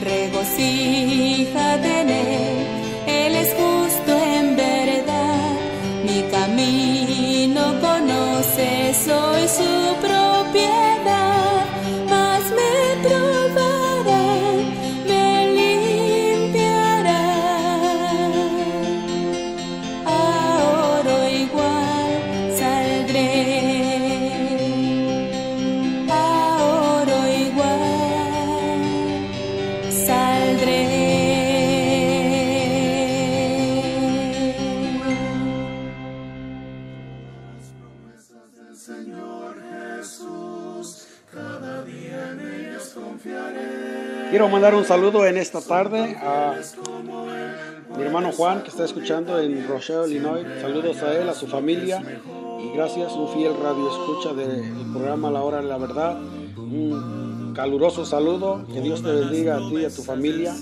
regocíjate en Él, Él es justo en verdad. Mi camino conoce, soy su propiedad, mas me probará, me limpiará. A oro igual saldré, a oro igual saldré. Quiero mandar un saludo en esta tarde a mi hermano Juan, que está escuchando en Rochelle, Illinois. Saludos a él, a su familia, y gracias, un fiel radio escucha del programa La Hora de la Verdad. Un caluroso saludo, que Dios te bendiga a ti y a tu familia.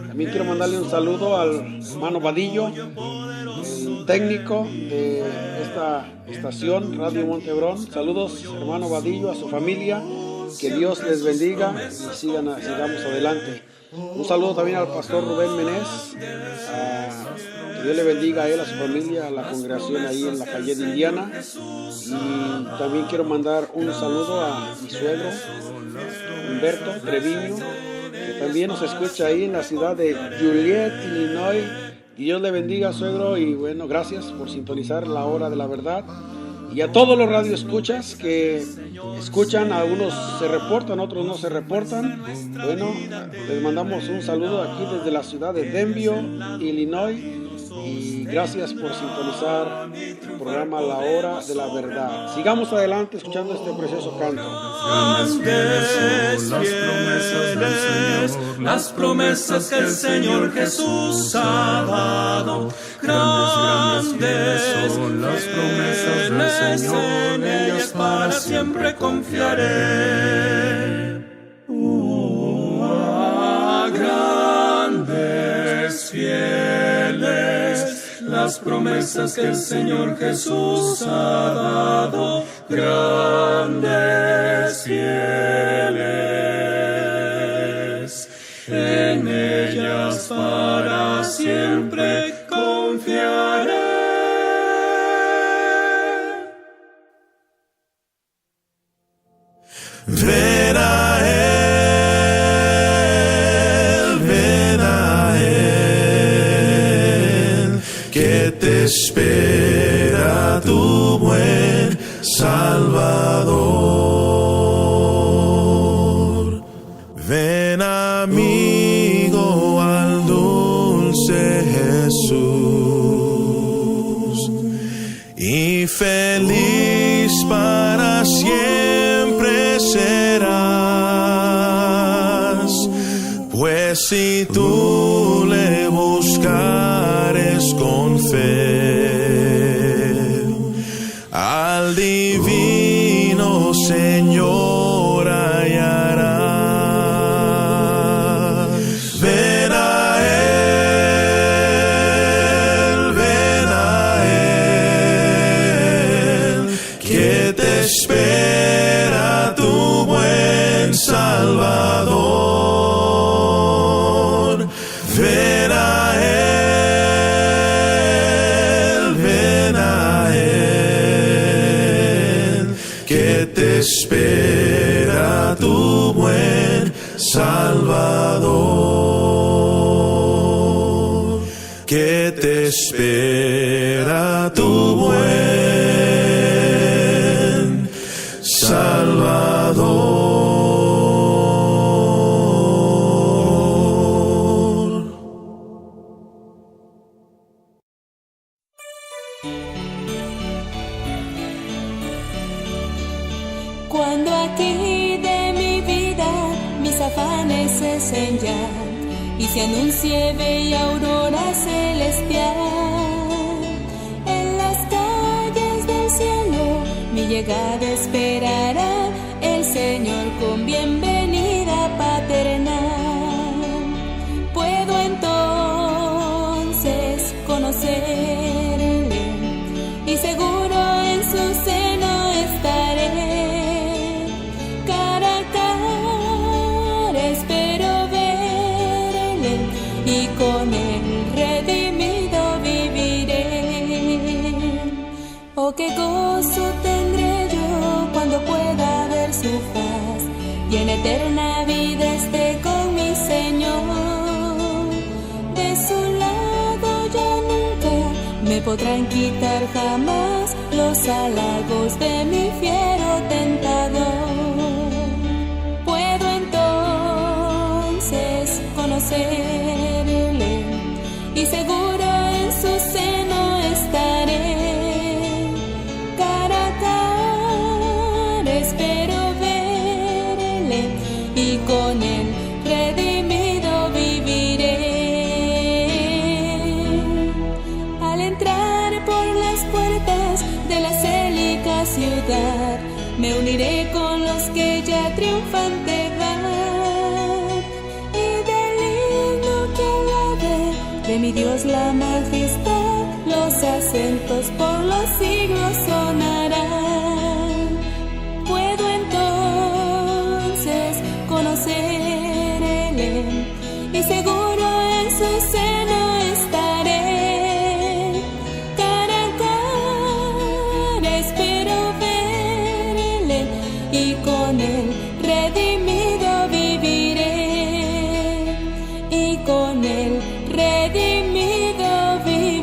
También quiero mandarle un saludo al hermano Vadillo, el técnico de esta estación Radio Montebrón. Saludos, hermano Vadillo, a su familia. Que Dios les bendiga y sigamos adelante. Un saludo también al pastor Rubén Menés. Que Dios le bendiga a él, a su familia, a la congregación ahí en la calle de Indiana. Y también quiero mandar un saludo a mi suegro, Humberto Treviño, que también nos escucha ahí en la ciudad de Joliet, Illinois. Que Dios le bendiga, suegro, y bueno, gracias por sintonizar La Hora de la Verdad. Y a todos los radioescuchas que escuchan, algunos se reportan, otros no se reportan. Bueno, les mandamos un saludo aquí desde la ciudad de Denver, Illinois. Y gracias por sintonizar el programa La Hora de la Verdad. Sigamos adelante escuchando este precioso canto. Las promesas que el Señor Jesús ha dado, grandes son las promesas del Señor, en ellas para siempre confiaré. Grandes, fieles, las promesas que el Señor Jesús ha dado, grandes, fieles, en ellas para siempre confiaré. Ven a Él, que te espera tu buen Salvador. Ven, amigo, al dulce Jesús, y feliz para siempre serás, pues si tú le buscares con fe, al divino Señor hallarás. Ven a Él, que te espera tu buen Salvador. Ven a Él, que te espera tu buen Salvador, que te espera tu buen Salvador. Cuando aquí de mi vida mis afanes cesen ya y se anuncie bella aurora celestial, en las calles del cielo mi llegada esperará el Señor con bienvenida paternal. Puedo entonces conocerle y seguro en su seno estaré. Cara a cara espero ver y con el redimido viviré. Oh, qué gozo tendré yo cuando pueda ver su faz y en eterna vida esté con mi Señor. De su lado ya nunca me podrán quitar jamás los halagos de mi fiero tentador. Puedo entonces conocerle y seguro en su seno estaré. Cara a cara espero verle y con él redimido viviré. Al entrar por las puertas de la célica ciudad, me uniré con los que ya triunfan de edad, y del himno que alabe de mi Dios la majestad, los acentos por los siglos sonarán. Puedo entonces conocerle y seguro en su seno estaré. Cara a cara espero verle y con él redimido viviré. Y con él redimido viviré.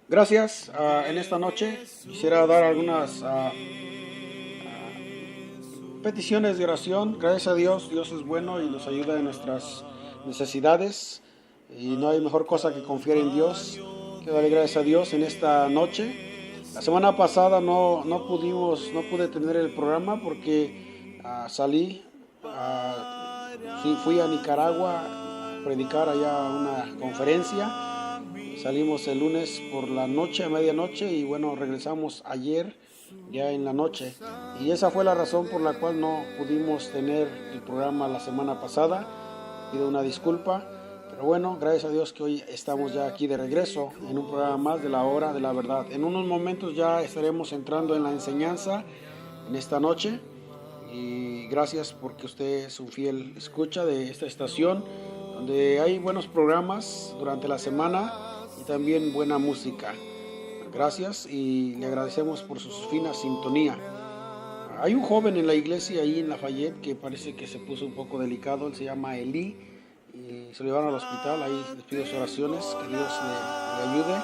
Gracias. En esta noche quisiera dar algunas peticiones de oración. Gracias a Dios, Dios es bueno y nos ayuda en nuestras necesidades. Y no hay mejor cosa que confiar en Dios. Quiero darle gracias a Dios en esta noche. La semana pasada no pude tener el programa porque fui a Nicaragua a predicar allá una conferencia. Salimos el lunes por la noche, a medianoche, y bueno, regresamos ayer ya en la noche. Y esa fue la razón por la cual no pudimos tener el programa la semana pasada. Pido una disculpa. Pero bueno, gracias a Dios que hoy estamos ya aquí de regreso en un programa más de la hora de la verdad. En unos momentos ya estaremos entrando en la enseñanza en esta noche. Y gracias porque usted es un fiel escucha de esta estación, donde hay buenos programas durante la semana y también buena música. Gracias y le agradecemos por su fina sintonía. Hay un joven en la iglesia ahí en Lafayette que parece que se puso un poco delicado. Él se llama Eli. Y se lo llevaron al hospital. Ahí les pido sus oraciones, que Dios le ayude y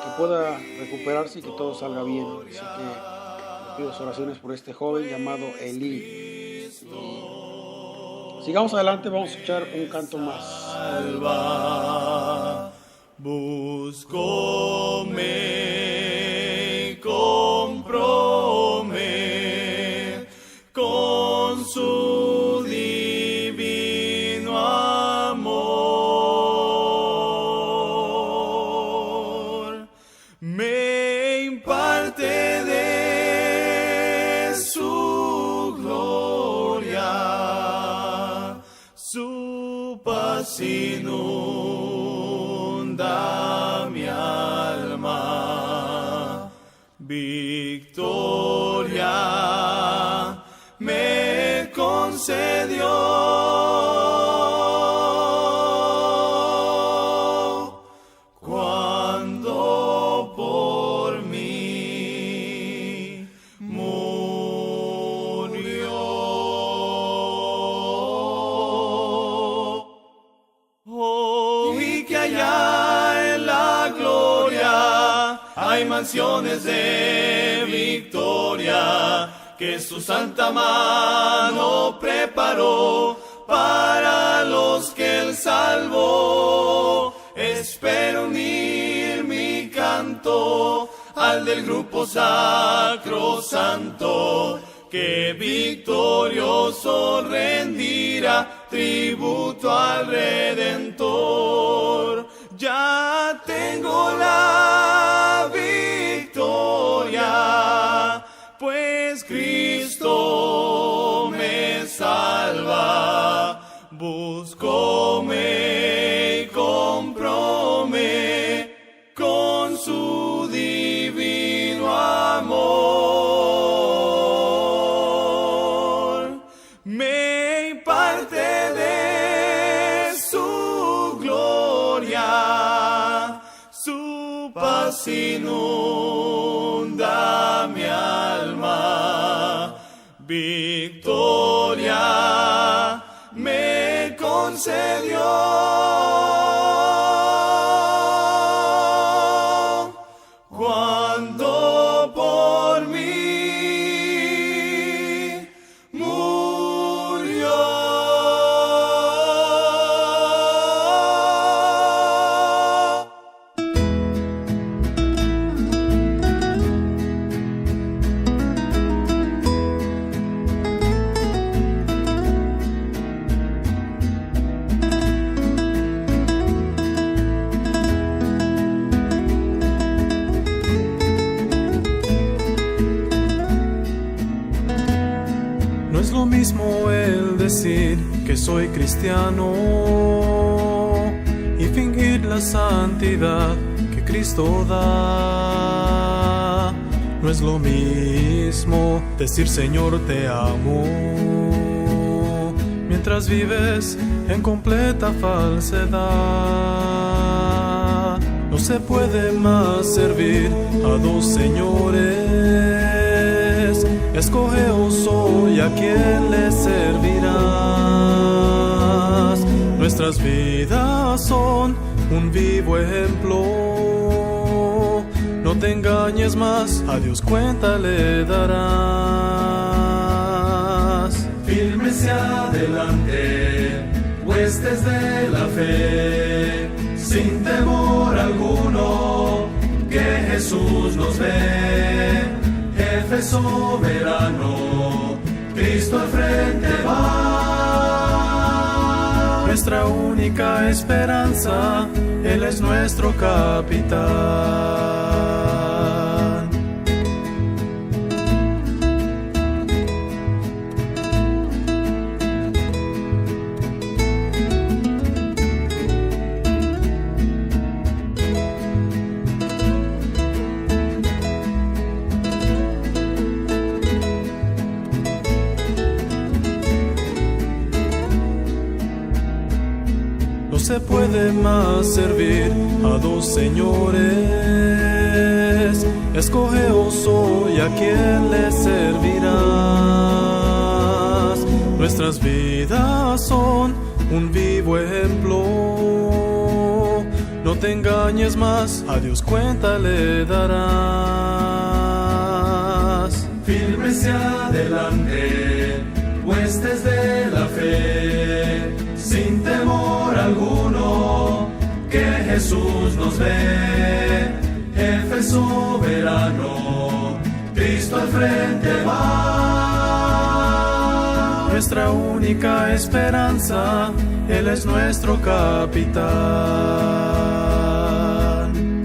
que pueda recuperarse y que todo salga bien. Así que les pido sus oraciones por este joven llamado Eli. Y sigamos adelante, vamos a escuchar un canto más. Buscóme, compróme con su divino amor. Me imparte de su gloria, su paz inunda mi alma. Victoria me concedió cuando por mí murió. Oí que allá en la gloria hay mansiones de victoria que su santa mano preparó para los que él salvó. Espero unir mi canto al del grupo sacro santo, que victorioso rendirá tributo al Redentor. Ya tengo la victoria, pues Cristo me salva. Buscóme y compróme paz inunda mi alma, victoria me concedió. Cuando por mí murió. No es lo mismo el decir que soy cristiano y fingir la santidad que Cristo da. No es lo mismo decir Señor te amo mientras vives en completa falsedad. No se puede más servir a dos señores. Escoge, oh soy, a quién le servirás. Nuestras vidas son un vivo ejemplo. No te engañes más, a Dios cuenta le darás. Firme hacia adelante, huestes de la fe, sin temor alguno, que Jesús nos ve. Jefe soberano, Cristo al frente va. Nuestra única esperanza, Él es nuestro capitán. No se puede más servir a dos señores. Escoge, oh soy, a quién le servirás. Nuestras vidas son un vivo ejemplo. No te engañes más, a Dios cuenta le darás. Firme hacia adelante, huestes de la fe, sin temor alguno, que Jesús nos ve. Jefe soberano, Cristo al frente va. Nuestra única esperanza, Él es nuestro capitán.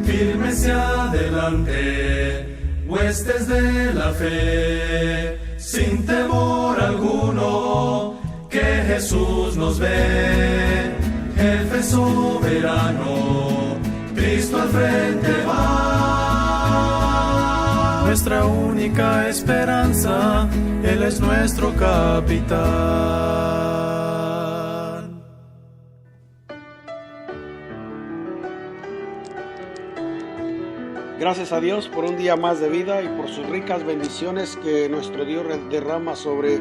Firme hacia adelante, huestes de la fe, sin temor alguno, que Jesús nos ve. Jefe soberano, Cristo al frente va. Nuestra única esperanza, Él es nuestro capitán. Gracias a Dios por un día más de vida y por sus ricas bendiciones que nuestro Dios derrama sobre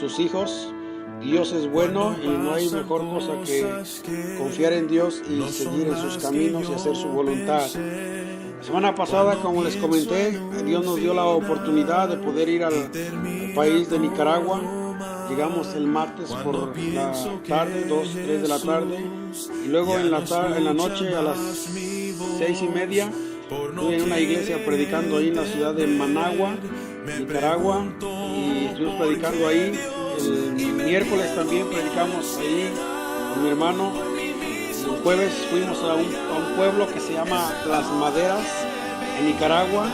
sus hijos. Dios es bueno y no hay mejor cosa que confiar en Dios y seguir en sus caminos y hacer su voluntad. La semana pasada, como les comenté, Dios nos dio la oportunidad de poder ir al país de Nicaragua. Llegamos el martes por la tarde, 2, 3 de la tarde, y luego en la noche a las 6:30 estuve en una iglesia predicando ahí en la ciudad de Managua, Nicaragua, y estuvimos predicando ahí. El miércoles también predicamos ahí con mi hermano. El jueves fuimos a un pueblo que se llama Las Maderas, en Nicaragua,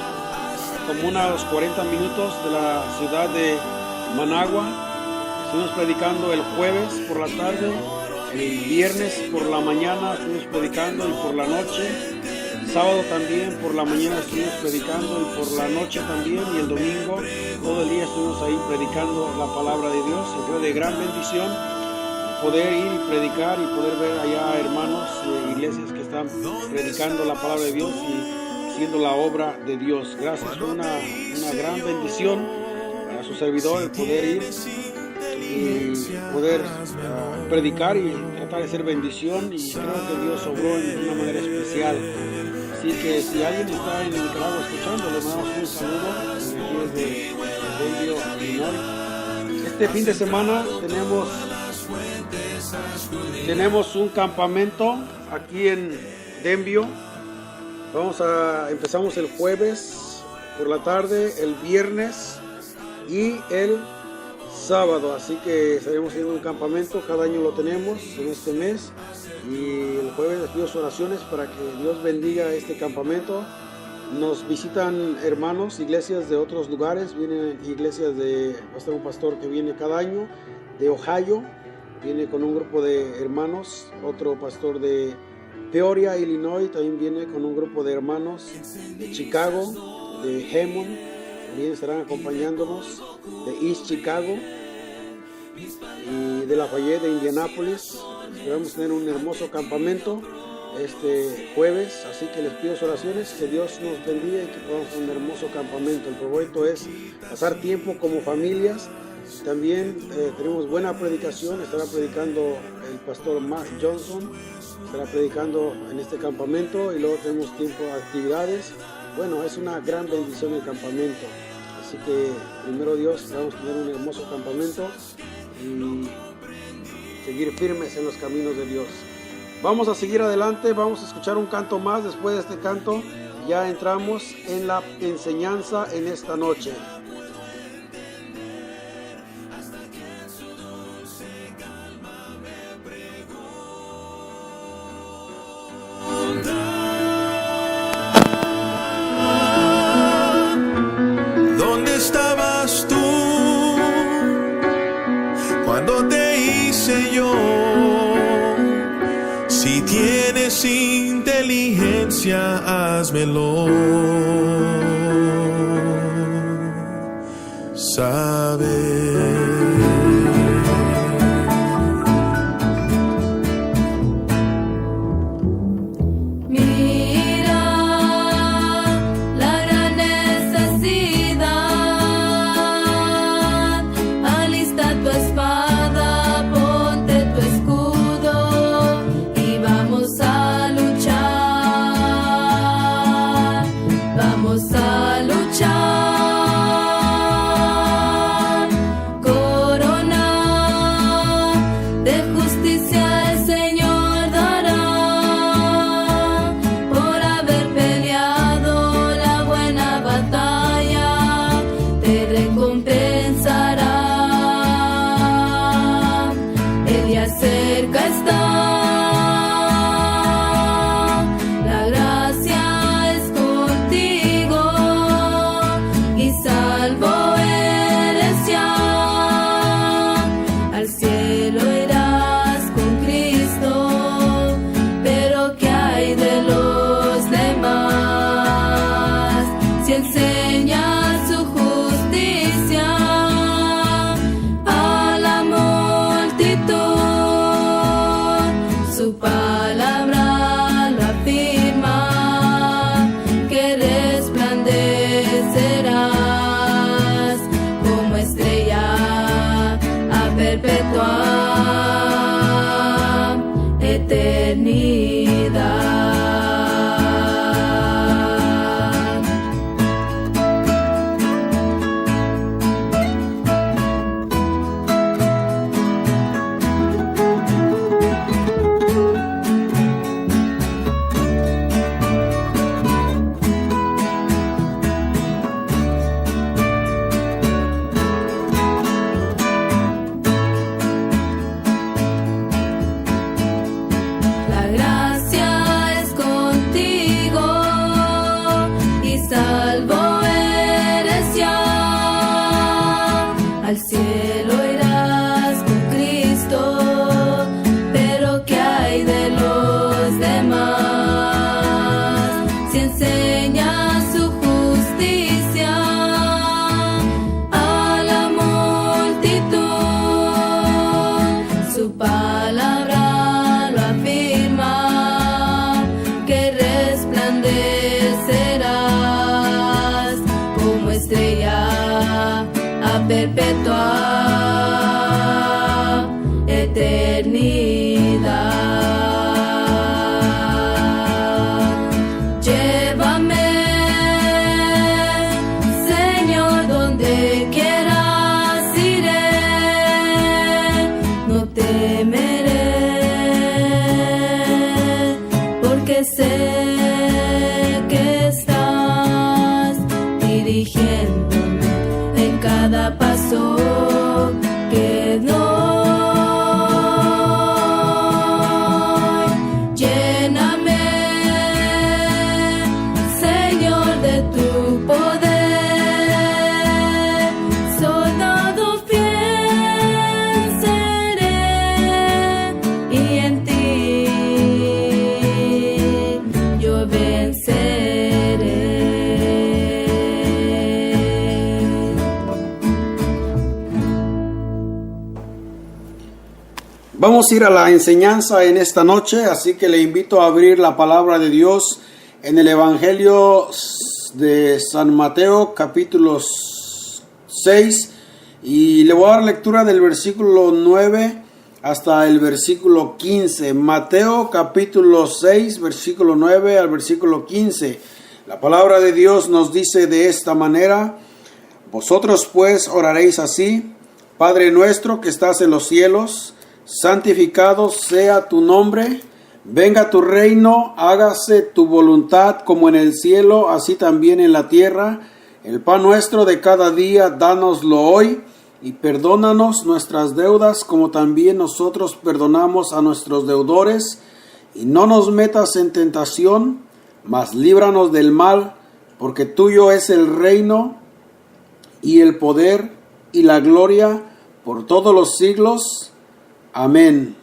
como unos 40 minutos de la ciudad de Managua. Estuvimos predicando el jueves por la tarde, el viernes por la mañana estuvimos predicando y por la noche. El sábado también por la mañana estuvimos predicando y por la noche también, y el domingo todo el día estuvimos ahí predicando la palabra de Dios. Y fue de gran bendición poder ir y predicar y poder ver allá hermanos de iglesias que están están predicando la palabra de Dios y haciendo la obra de Dios. Gracias, fue una gran bendición a su servidor el poder ir y poder predicar y tratar de ser bendición, y creo que Dios obró en una manera especial. Así que si alguien está en Nicaragua escuchando, le mandamos un saludo desde Denvio, Illinois. Este fin de semana tenemos un campamento aquí en Denvio. Empezamos el jueves por la tarde, el viernes y el sábado, así que estaremos haciendo un campamento. Cada año lo tenemos en este mes, y el jueves les pido sus oraciones para que Dios bendiga este campamento. Nos visitan hermanos, iglesias de otros lugares, vienen iglesias de un pastor que viene cada año de Ohio, viene con un grupo de hermanos. Otro pastor de Peoria, Illinois, también viene con un grupo de hermanos de Chicago, de Hammond, también estarán acompañándonos, de East Chicago y de Lafayette, de Indianapolis. Esperamos tener un hermoso campamento este jueves, así que les pido sus oraciones, que Dios nos bendiga y que podamos tener un hermoso campamento. El propósito es pasar tiempo como familias. También tenemos buena predicación, estará predicando el pastor Mark Johnson, estará predicando en este campamento, y luego tenemos tiempo de actividades. Bueno, es una gran bendición el campamento, así que primero Dios, vamos a tener un hermoso campamento y seguir firmes en los caminos de Dios. Vamos a seguir adelante, vamos a escuchar un canto más. Después de este canto ya entramos en la enseñanza en esta noche. ¿Dónde estabas tú cuando te hice yo? Si tienes inteligencia, házmelo saber. Vamos a luchar. porque sé que estás dirigiéndome en cada paso que doy. Lléname, Señor, de tu poder, soldado fiel seré, y en ti yo venceré. Vamos a ir a la enseñanza en esta noche, así que le invito a abrir la palabra de Dios en el Evangelio de San Mateo, capítulo 6, y le voy a dar lectura del versículo 9 hasta el versículo 15. Mateo, capítulo 6, versículo 9 al versículo 15. La palabra de Dios nos dice de esta manera: vosotros pues oraréis así: Padre nuestro que estás en los cielos, santificado sea tu nombre, venga tu reino, hágase tu voluntad como en el cielo, así también en la tierra. El pan nuestro de cada día, dánoslo hoy, y perdónanos nuestras deudas, como también nosotros perdonamos a nuestros deudores. Y no nos metas en tentación, mas líbranos del mal, porque tuyo es el reino, y el poder, y la gloria, por todos los siglos. Amén.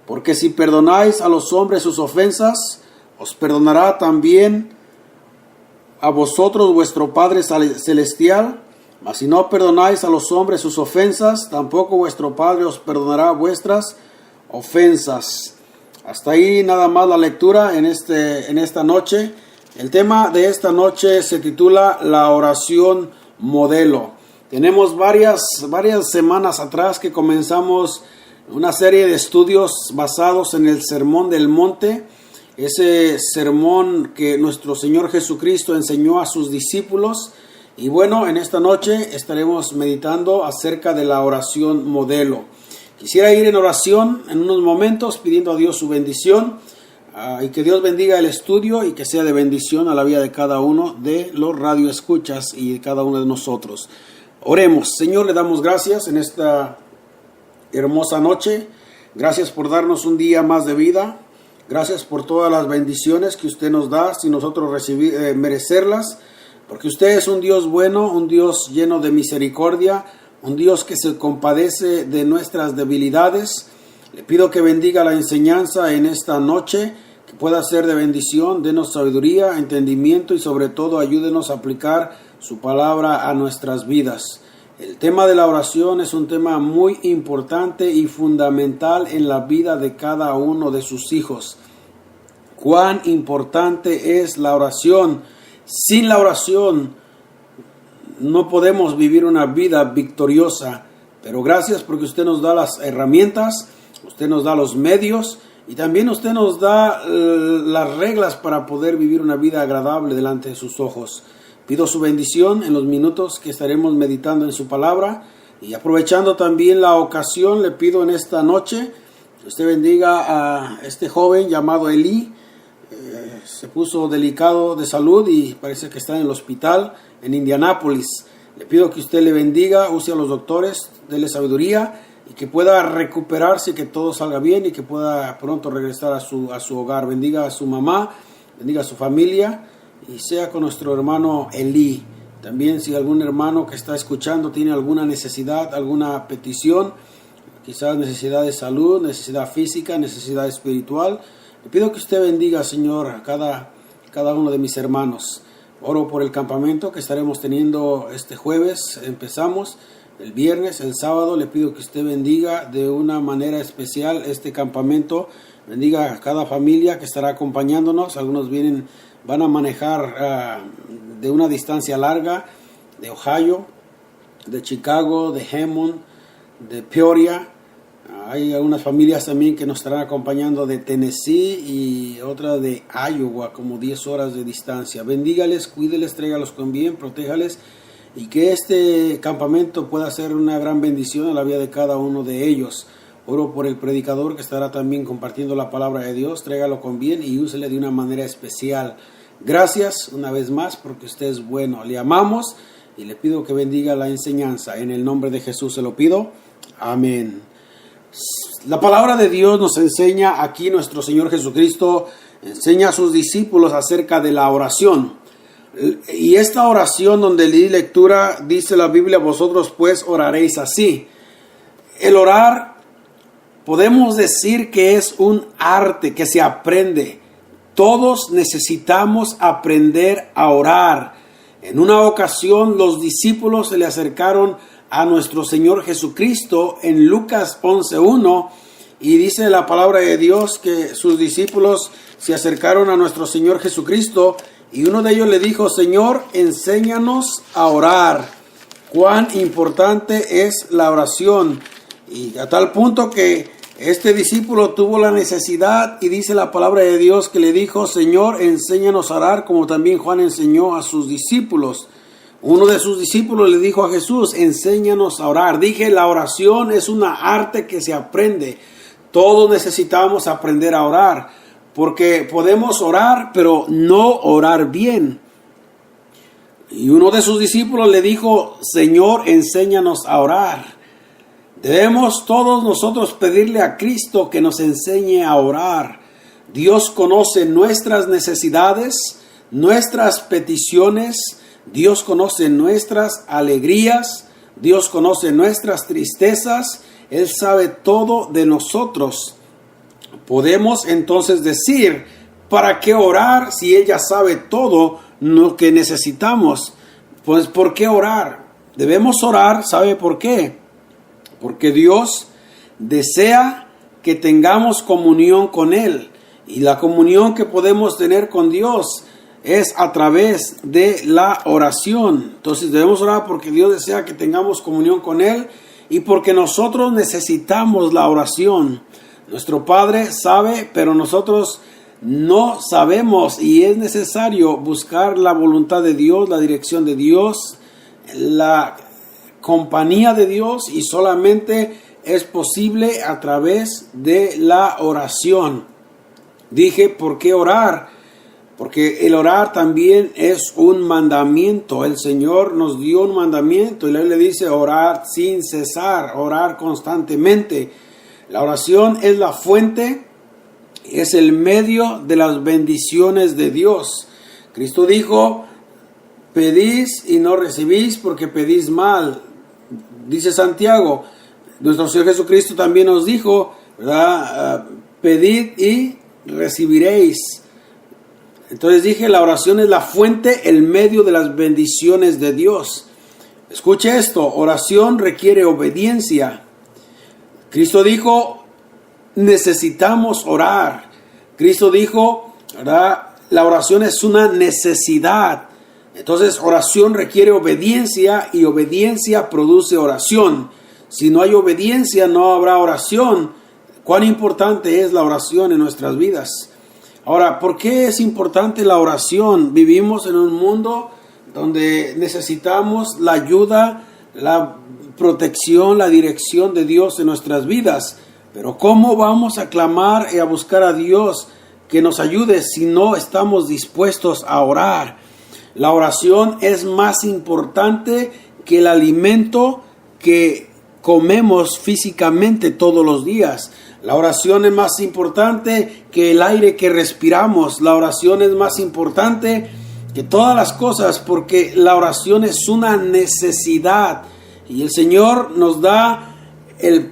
Porque si perdonáis a los hombres sus ofensas, os perdonará también a vosotros vuestro Padre Celestial. Mas si no perdonáis a los hombres sus ofensas, tampoco vuestro Padre os perdonará vuestras ofensas. Hasta ahí nada más la lectura en esta noche. El tema de esta noche se titula La oración modelo. Tenemos varias semanas atrás que comenzamos una serie de estudios basados en el Sermón del Monte, ese sermón que nuestro Señor Jesucristo enseñó a sus discípulos. Y bueno, en esta noche estaremos meditando acerca de la oración modelo. Quisiera ir en oración en unos momentos pidiendo a Dios su bendición, y que Dios bendiga el estudio y que sea de bendición a la vida de cada uno de los radioescuchas y de cada uno de nosotros. Oremos. Señor, le damos gracias en esta hermosa noche. Gracias por darnos un día más de vida. Gracias por todas las bendiciones que usted nos da sin nosotros merecerlas, porque usted es un Dios bueno, un Dios lleno de misericordia, un Dios que se compadece de nuestras debilidades. Le pido que bendiga la enseñanza en esta noche, que pueda ser de bendición. Denos sabiduría, entendimiento y sobre todo ayúdenos a aplicar su palabra a nuestras vidas. El tema de la oración es un tema muy importante y fundamental en la vida de cada uno de sus hijos. Cuán importante es la oración. Sin la oración no podemos vivir una vida victoriosa, pero gracias porque usted nos da las herramientas, usted nos da los medios y también usted nos da las reglas para poder vivir una vida agradable delante de sus ojos. Pido su bendición en los minutos que estaremos meditando en su palabra, y aprovechando también la ocasión, le pido en esta noche que usted bendiga a este joven llamado Eli. Se puso delicado de salud y parece que está en el hospital en Indianápolis. Le pido que usted le bendiga, use a los doctores, déle sabiduría y que pueda recuperarse y que todo salga bien y que pueda pronto regresar a su hogar. Bendiga a su mamá, bendiga a su familia y sea con nuestro hermano Eli. También si algún hermano que está escuchando tiene alguna necesidad, alguna petición, quizás necesidad de salud, necesidad física, necesidad espiritual, le pido que usted bendiga, Señor, a cada uno de mis hermanos. Oro por el campamento que estaremos teniendo este jueves. Empezamos el viernes, el sábado. Le pido que usted bendiga de una manera especial este campamento. Bendiga a cada familia que estará acompañándonos. Algunos van a manejar de una distancia larga, de Ohio, de Chicago, de Hammond, de Peoria. Hay algunas familias también que nos estarán acompañando de Tennessee y otra de Iowa, como 10 horas de distancia. Bendígales, cuídeles, tráigalos con bien, protéjales, y que este campamento pueda ser una gran bendición a la vida de cada uno de ellos. Oro por el predicador que estará también compartiendo la palabra de Dios. Tráigalo con bien y úsele de una manera especial. Gracias una vez más porque usted es bueno. Le amamos y le pido que bendiga la enseñanza. En el nombre de Jesús se lo pido. Amén. La palabra de Dios nos enseña aquí, nuestro Señor Jesucristo enseña a sus discípulos acerca de la oración. Y esta oración donde leí lectura, dice la Biblia, vosotros pues oraréis así. El orar, podemos decir que es un arte que se aprende. Todos necesitamos aprender a orar. En una ocasión los discípulos se le acercaron a nuestro Señor Jesucristo en Lucas 11:1 y dice la palabra de Dios que sus discípulos se acercaron a nuestro Señor Jesucristo y uno de ellos le dijo: Señor, enséñanos a orar. Cuán importante es la oración. Y a tal punto que este discípulo tuvo la necesidad y dice la palabra de Dios que le dijo: Señor, enséñanos a orar, como también Juan enseñó a sus discípulos. Uno de sus discípulos le dijo a Jesús: enséñanos a orar. Dije, la oración es una arte que se aprende. Todos necesitamos aprender a orar, porque podemos orar, pero no orar bien. Y uno de sus discípulos le dijo: Señor, enséñanos a orar. Debemos todos nosotros pedirle a Cristo que nos enseñe a orar. Dios conoce nuestras necesidades, nuestras peticiones. Dios conoce nuestras alegrías. Dios conoce nuestras tristezas. Él sabe todo de nosotros. Podemos entonces decir: ¿para qué orar si Él ya sabe todo lo que necesitamos? Pues ¿por qué orar? Debemos orar, ¿sabe por qué? Porque Dios desea que tengamos comunión con Él. Y la comunión que podemos tener con Dios es a través de la oración. Entonces debemos orar porque Dios desea que tengamos comunión con Él y porque nosotros necesitamos la oración. Nuestro Padre sabe, pero nosotros no sabemos, y es necesario buscar la voluntad de Dios, la dirección de Dios, la compañía de Dios, y solamente es posible a través de la oración. Dije, ¿por qué orar? Porque el orar también es un mandamiento. El Señor nos dio un mandamiento y la Biblia dice orar sin cesar, orar constantemente. La oración es la fuente, es el medio de las bendiciones de Dios. Cristo dijo: pedís y no recibís porque pedís mal. Dice Santiago, nuestro Señor Jesucristo también nos dijo, ¿verdad? Pedid y recibiréis. Entonces dije, la oración es la fuente, el medio de las bendiciones de Dios. Escuche esto, oración requiere obediencia. Cristo dijo, necesitamos orar. Cristo dijo, ¿verdad? La oración es una necesidad. Entonces oración requiere obediencia y obediencia produce oración. Si no hay obediencia, no habrá oración. ¿Cuán importante es la oración en nuestras vidas? Ahora, ¿por qué es importante la oración? Vivimos en un mundo donde necesitamos la ayuda, la protección, la dirección de Dios en nuestras vidas. Pero ¿cómo vamos a clamar y a buscar a Dios que nos ayude si no estamos dispuestos a orar? La oración es más importante que el alimento que comemos físicamente todos los días. La oración es más importante que el aire que respiramos. La oración es más importante que todas las cosas porque la oración es una necesidad. Y el Señor nos da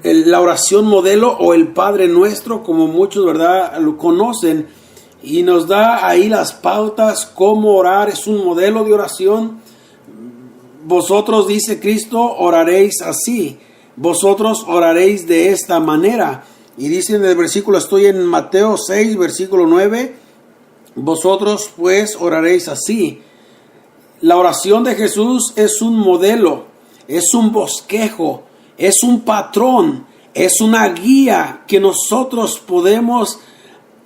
la oración modelo o el Padre Nuestro, como muchos, ¿verdad?, lo conocen. Y nos da ahí las pautas, cómo orar. Es un modelo de oración. Vosotros, dice Cristo, oraréis así. Vosotros oraréis de esta manera. Y dice en el versículo, estoy en Mateo 6, versículo 9. Vosotros pues oraréis así. La oración de Jesús es un modelo, es un bosquejo, es un patrón, es una guía que nosotros podemos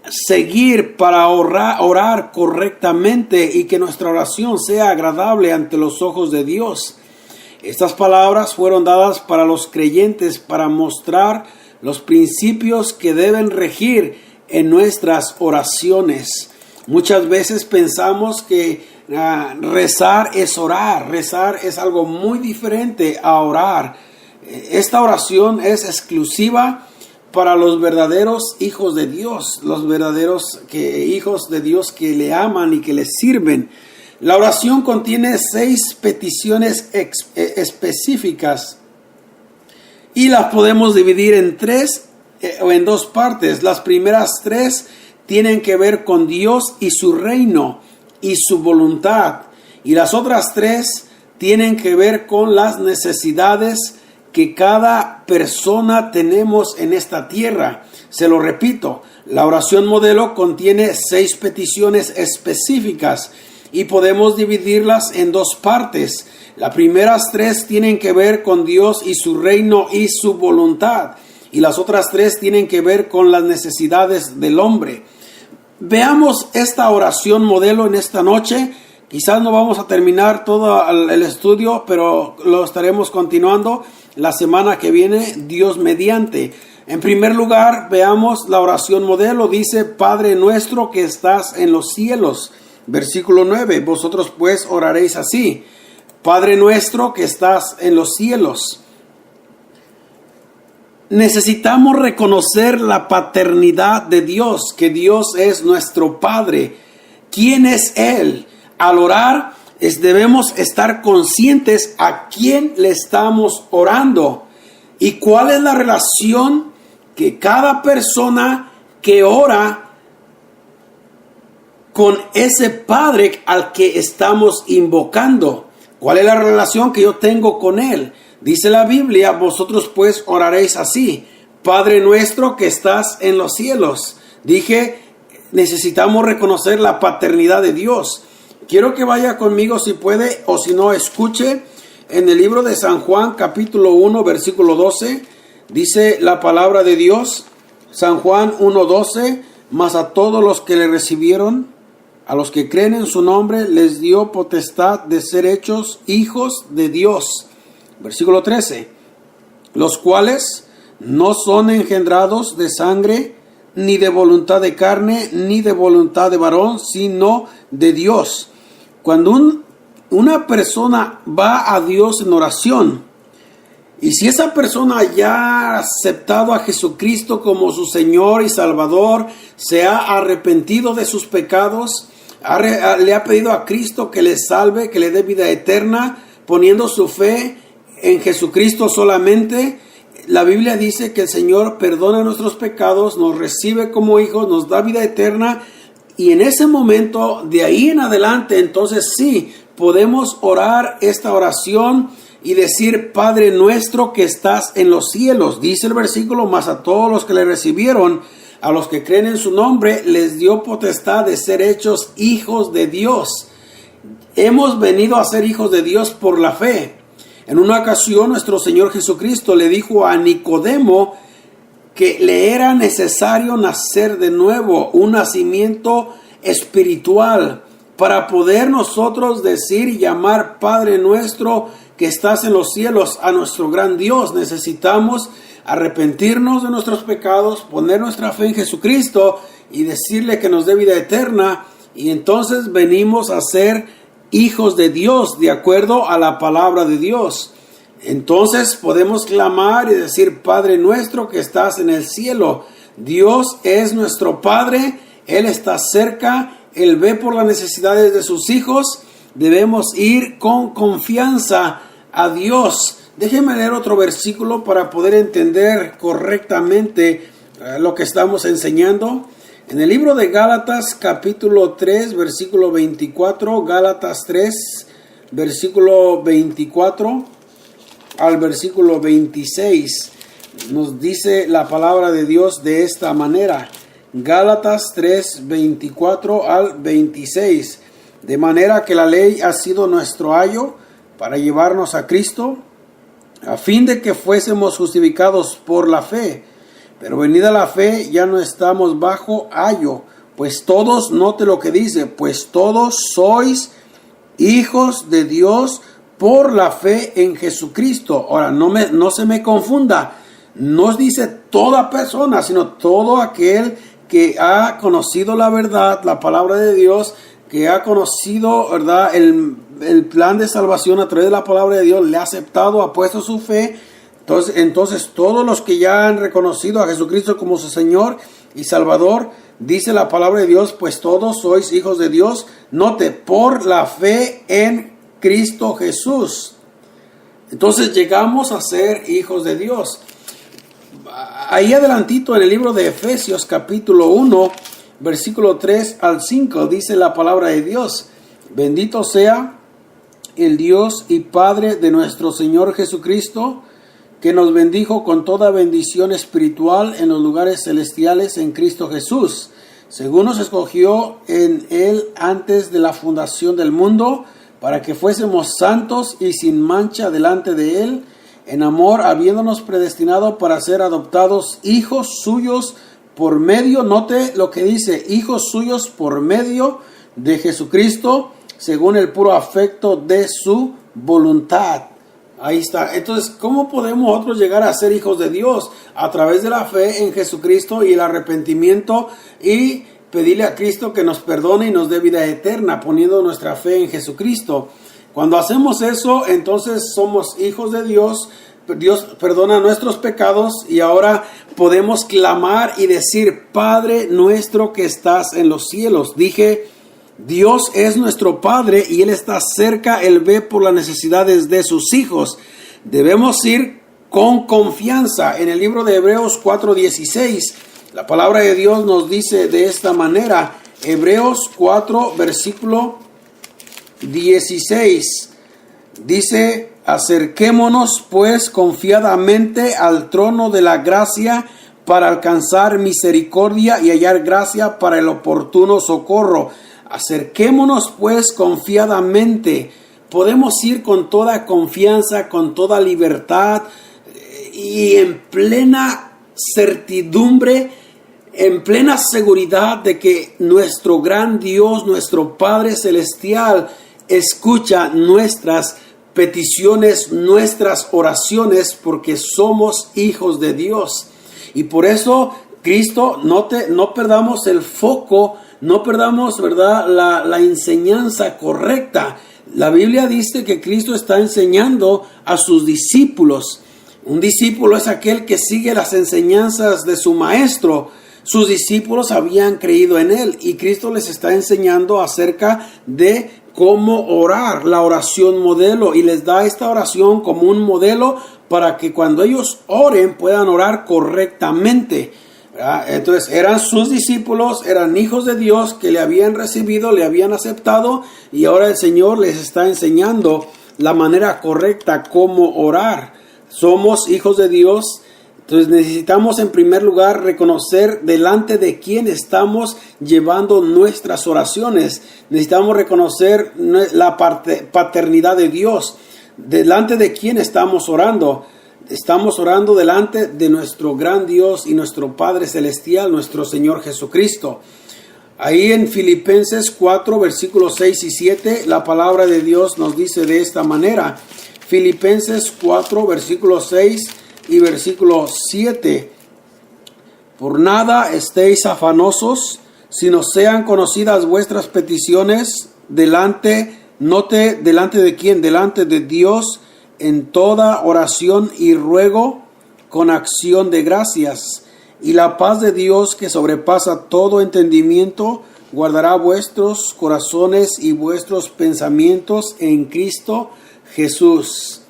seguir para orar correctamente y que nuestra oración sea agradable ante los ojos de Dios. Estas palabras fueron dadas para los creyentes para mostrar los principios que deben regir en nuestras oraciones. Muchas veces pensamos que rezar es orar. Rezar es algo muy diferente a orar. Esta oración es exclusiva para los verdaderos hijos de Dios, los verdaderos hijos de Dios que le aman y que le sirven. La oración contiene 6 peticiones específicas y las podemos dividir en 3 o en 2 partes. Las primeras 3 tienen que ver con Dios y su reino y su voluntad, y las otras 3 tienen que ver con las necesidades que cada persona tenemos en esta tierra. Se lo repito, la oración modelo contiene 6 peticiones específicas y podemos dividirlas en 2 partes. Las primeras 3 tienen que ver con Dios y su reino y su voluntad, y las otras 3 tienen que ver con las necesidades del hombre. Veamos esta oración modelo en esta noche. Quizás no vamos a terminar todo el estudio, pero lo estaremos continuando la semana que viene, Dios mediante. En primer lugar, veamos la oración modelo. Dice: Padre nuestro que estás en los cielos. Versículo 9. Vosotros pues oraréis así: Padre nuestro que estás en los cielos. Necesitamos reconocer la paternidad de Dios, que Dios es nuestro Padre. ¿Quién es Él? Al orar debemos estar conscientes a quién le estamos orando y cuál es la relación que cada persona que ora con ese Padre al que estamos invocando. ¿Cuál es la relación que yo tengo con Él? Dice la Biblia: vosotros pues oraréis así: Padre nuestro que estás en los cielos. Dije, necesitamos reconocer la paternidad de Dios. Quiero que vaya conmigo, si puede, o si no, escuche en el libro de San Juan, capítulo 1, versículo 12. Dice la palabra de Dios, San Juan 1:12: mas a todos los que le recibieron, a los que creen en su nombre, les dio potestad de ser hechos hijos de Dios. Versículo 13: los cuales no son engendrados de sangre, ni de voluntad de carne, ni de voluntad de varón, sino de Dios. Cuando una persona va a Dios en oración, y si esa persona ya ha aceptado a Jesucristo como su Señor y Salvador, se ha arrepentido de sus pecados, le ha pedido a Cristo que le salve, que le dé vida eterna, poniendo su fe en Jesucristo solamente, la Biblia dice que el Señor perdona nuestros pecados, nos recibe como hijos, nos da vida eterna, y en ese momento, de ahí en adelante, entonces sí, podemos orar esta oración y decir: Padre nuestro que estás en los cielos. Dice el versículo: mas a todos los que le recibieron, a los que creen en su nombre, les dio potestad de ser hechos hijos de Dios. Hemos venido a ser hijos de Dios por la fe. En una ocasión, nuestro Señor Jesucristo le dijo a Nicodemo que le era necesario nacer de nuevo, un nacimiento espiritual, para poder nosotros decir y llamar Padre nuestro que estás en los cielos a nuestro gran Dios. Necesitamos arrepentirnos de nuestros pecados, poner nuestra fe en Jesucristo y decirle que nos dé vida eterna, y entonces venimos a ser hijos de Dios de acuerdo a la palabra de Dios. Entonces podemos clamar y decir: Padre nuestro que estás en el cielo. Dios es nuestro Padre, Él está cerca, Él ve por las necesidades de sus hijos. Debemos ir con confianza a Dios. Déjenme leer otro versículo para poder entender correctamente lo que estamos enseñando. En el libro de Gálatas, capítulo 3, versículo 24, Gálatas 3, versículo 24 al versículo 26, nos dice la palabra de Dios de esta manera. Gálatas 3, 24 al 26. De manera que la ley ha sido nuestro ayo para llevarnos a Cristo, a fin de que fuésemos justificados por la fe. Pero venida la fe, ya no estamos bajo ayo, pues todos, note lo que dice, pues todos sois hijos de Dios por la fe en Jesucristo. Ahora, no se me confunda, nos dice toda persona, sino todo aquel que ha conocido la verdad, la palabra de Dios, que ha conocido, ¿verdad?, el plan de salvación a través de la palabra de Dios, le ha aceptado, ha puesto su fe. Entonces todos los que ya han reconocido a Jesucristo como su Señor y Salvador, dice la palabra de Dios, pues todos sois hijos de Dios, note, por la fe en Cristo Jesús. Entonces llegamos a ser hijos de Dios. Ahí adelantito en el libro de Efesios capítulo 1, versículo 3 al 5, dice la palabra de Dios: bendito sea el Dios y Padre de nuestro Señor Jesucristo, que nos bendijo con toda bendición espiritual en los lugares celestiales en Cristo Jesús, según nos escogió en Él antes de la fundación del mundo, para que fuésemos santos y sin mancha delante de Él, en amor, habiéndonos predestinado para ser adoptados hijos suyos por medio, note lo que dice, hijos suyos por medio de Jesucristo, según el puro afecto de su voluntad. Ahí está. Entonces, ¿cómo podemos nosotros llegar a ser hijos de Dios? A través de la fe en Jesucristo y el arrepentimiento, y pedirle a Cristo que nos perdone y nos dé vida eterna, poniendo nuestra fe en Jesucristo. Cuando hacemos eso, entonces somos hijos de Dios. Dios perdona nuestros pecados y ahora podemos clamar y decir: Padre nuestro que estás en los cielos. Dije, Dios es nuestro Padre y Él está cerca, Él ve por las necesidades de sus hijos. Debemos ir con confianza. En el libro de Hebreos 4:16, la palabra de Dios nos dice de esta manera, Hebreos 4, versículo 16, dice: acerquémonos pues confiadamente al trono de la gracia para alcanzar misericordia y hallar gracia para el oportuno socorro. Acerquémonos pues confiadamente. Podemos ir con toda confianza, con toda libertad y en plena certidumbre, en plena seguridad de que nuestro gran Dios, nuestro Padre Celestial, escucha nuestras peticiones, nuestras oraciones, porque somos hijos de Dios. Y por eso, Cristo, no perdamos el foco, no perdamos, ¿verdad?, la enseñanza correcta. La Biblia dice que Cristo está enseñando a sus discípulos. Un discípulo es aquel que sigue las enseñanzas de su maestro. Sus discípulos habían creído en Él y Cristo les está enseñando acerca de cómo orar, la oración modelo, y les da esta oración como un modelo para que cuando ellos oren puedan orar correctamente. Entonces eran sus discípulos, eran hijos de Dios que le habían recibido, le habían aceptado, y ahora el Señor les está enseñando la manera correcta cómo orar. Somos hijos de Dios. Entonces necesitamos en primer lugar reconocer delante de quién estamos llevando nuestras oraciones. Necesitamos reconocer la paternidad de Dios. Delante de quién estamos orando. Estamos orando delante de nuestro gran Dios y nuestro Padre Celestial, nuestro Señor Jesucristo. Ahí en Filipenses 4, versículos 6 y 7, la palabra de Dios nos dice de esta manera. Filipenses 4, versículos 6 y versículo 7. Por nada estéis afanosos, sino sean conocidas vuestras peticiones delante de quién, delante de Dios, en toda oración y ruego con acción de gracias. Y la paz de Dios, que sobrepasa todo entendimiento, guardará vuestros corazones y vuestros pensamientos en Cristo Jesús.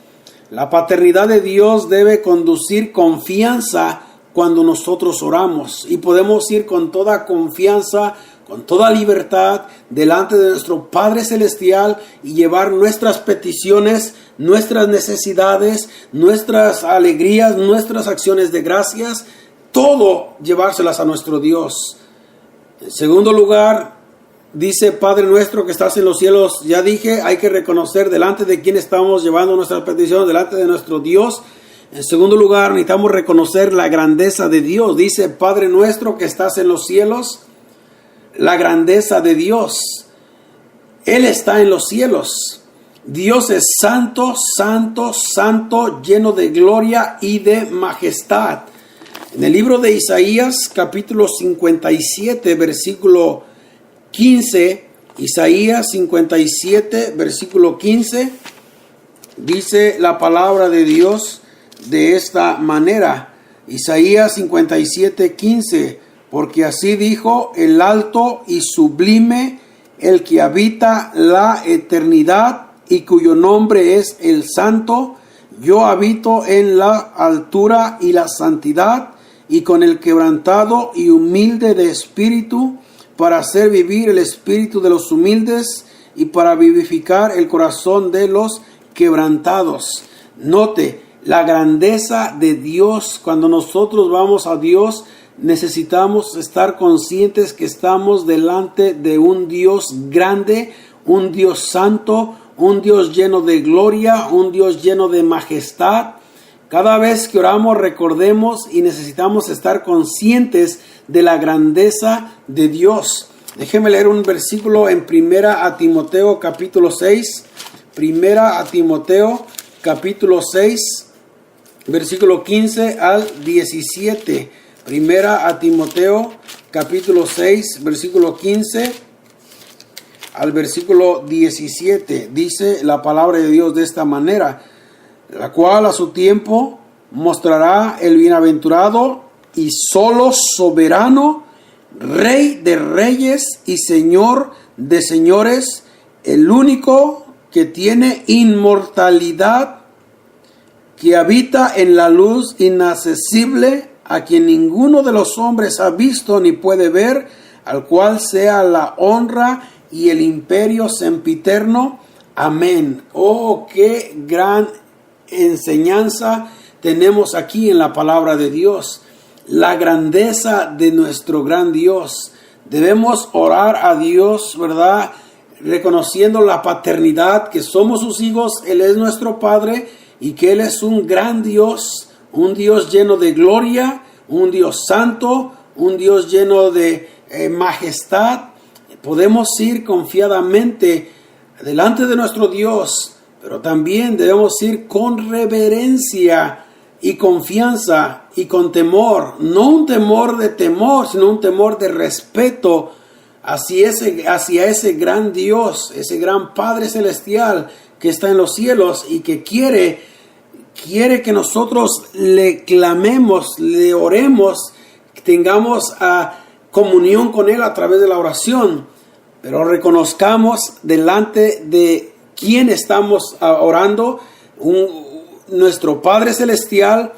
La paternidad de Dios debe conducir confianza cuando nosotros oramos, y podemos ir con toda confianza, con toda libertad delante de nuestro Padre Celestial y llevar nuestras peticiones, nuestras necesidades, nuestras alegrías, nuestras acciones de gracias, todo llevárselas a nuestro Dios. En segundo lugar, dice: Padre nuestro que estás en los cielos. Ya dije, hay que reconocer delante de quién estamos llevando nuestras peticiones, delante de nuestro Dios. En segundo lugar, necesitamos reconocer la grandeza de Dios. Dice: Padre nuestro que estás en los cielos. La grandeza de Dios. Él está en los cielos. Dios es santo, santo, santo, lleno de gloria y de majestad. En el libro de Isaías, capítulo 57, versículo 15, Isaías 57, versículo 15, dice la palabra de Dios de esta manera. Isaías 57, 15, porque así dijo el alto y sublime, el que habita la eternidad y cuyo nombre es el Santo. Yo habito en la altura y la santidad, y con el quebrantado y humilde de espíritu, para hacer vivir el espíritu de los humildes y para vivificar el corazón de los quebrantados. Note la grandeza de Dios. Cuando nosotros vamos a Dios, necesitamos estar conscientes que estamos delante de un Dios grande, un Dios santo, un Dios lleno de gloria, un Dios lleno de majestad. Cada vez que oramos, recordemos y necesitamos estar conscientes de la grandeza de Dios. Déjeme leer un versículo en 1 Timoteo capítulo 6. 1 Timoteo capítulo 6, versículo 15 al 17. 1 Timoteo capítulo 6, versículo 15 al versículo 17. Dice la palabra de Dios de esta manera: la cual a su tiempo mostrará el bienaventurado y solo soberano, Rey de reyes y Señor de señores, el único que tiene inmortalidad, que habita en la luz inaccesible, a quien ninguno de los hombres ha visto ni puede ver, al cual sea la honra y el imperio sempiterno. Amén. Oh, qué gran enseñanza tenemos aquí en la palabra de Dios. La grandeza de nuestro gran Dios. Debemos orar a Dios, ¿verdad? Reconociendo la paternidad, que somos sus hijos, Él es nuestro Padre y que Él es un gran Dios, un Dios lleno de gloria, un Dios santo, un Dios lleno de majestad. Podemos ir confiadamente delante de nuestro Dios, pero también debemos ir con reverencia y confianza y con temor, no un temor de temor, sino un temor de respeto hacia ese gran Dios, ese gran Padre Celestial que está en los cielos y que quiere que nosotros le clamemos, le oremos, que tengamos comunión con Él a través de la oración, pero reconozcamos delante de quién estamos orando, nuestro Padre Celestial,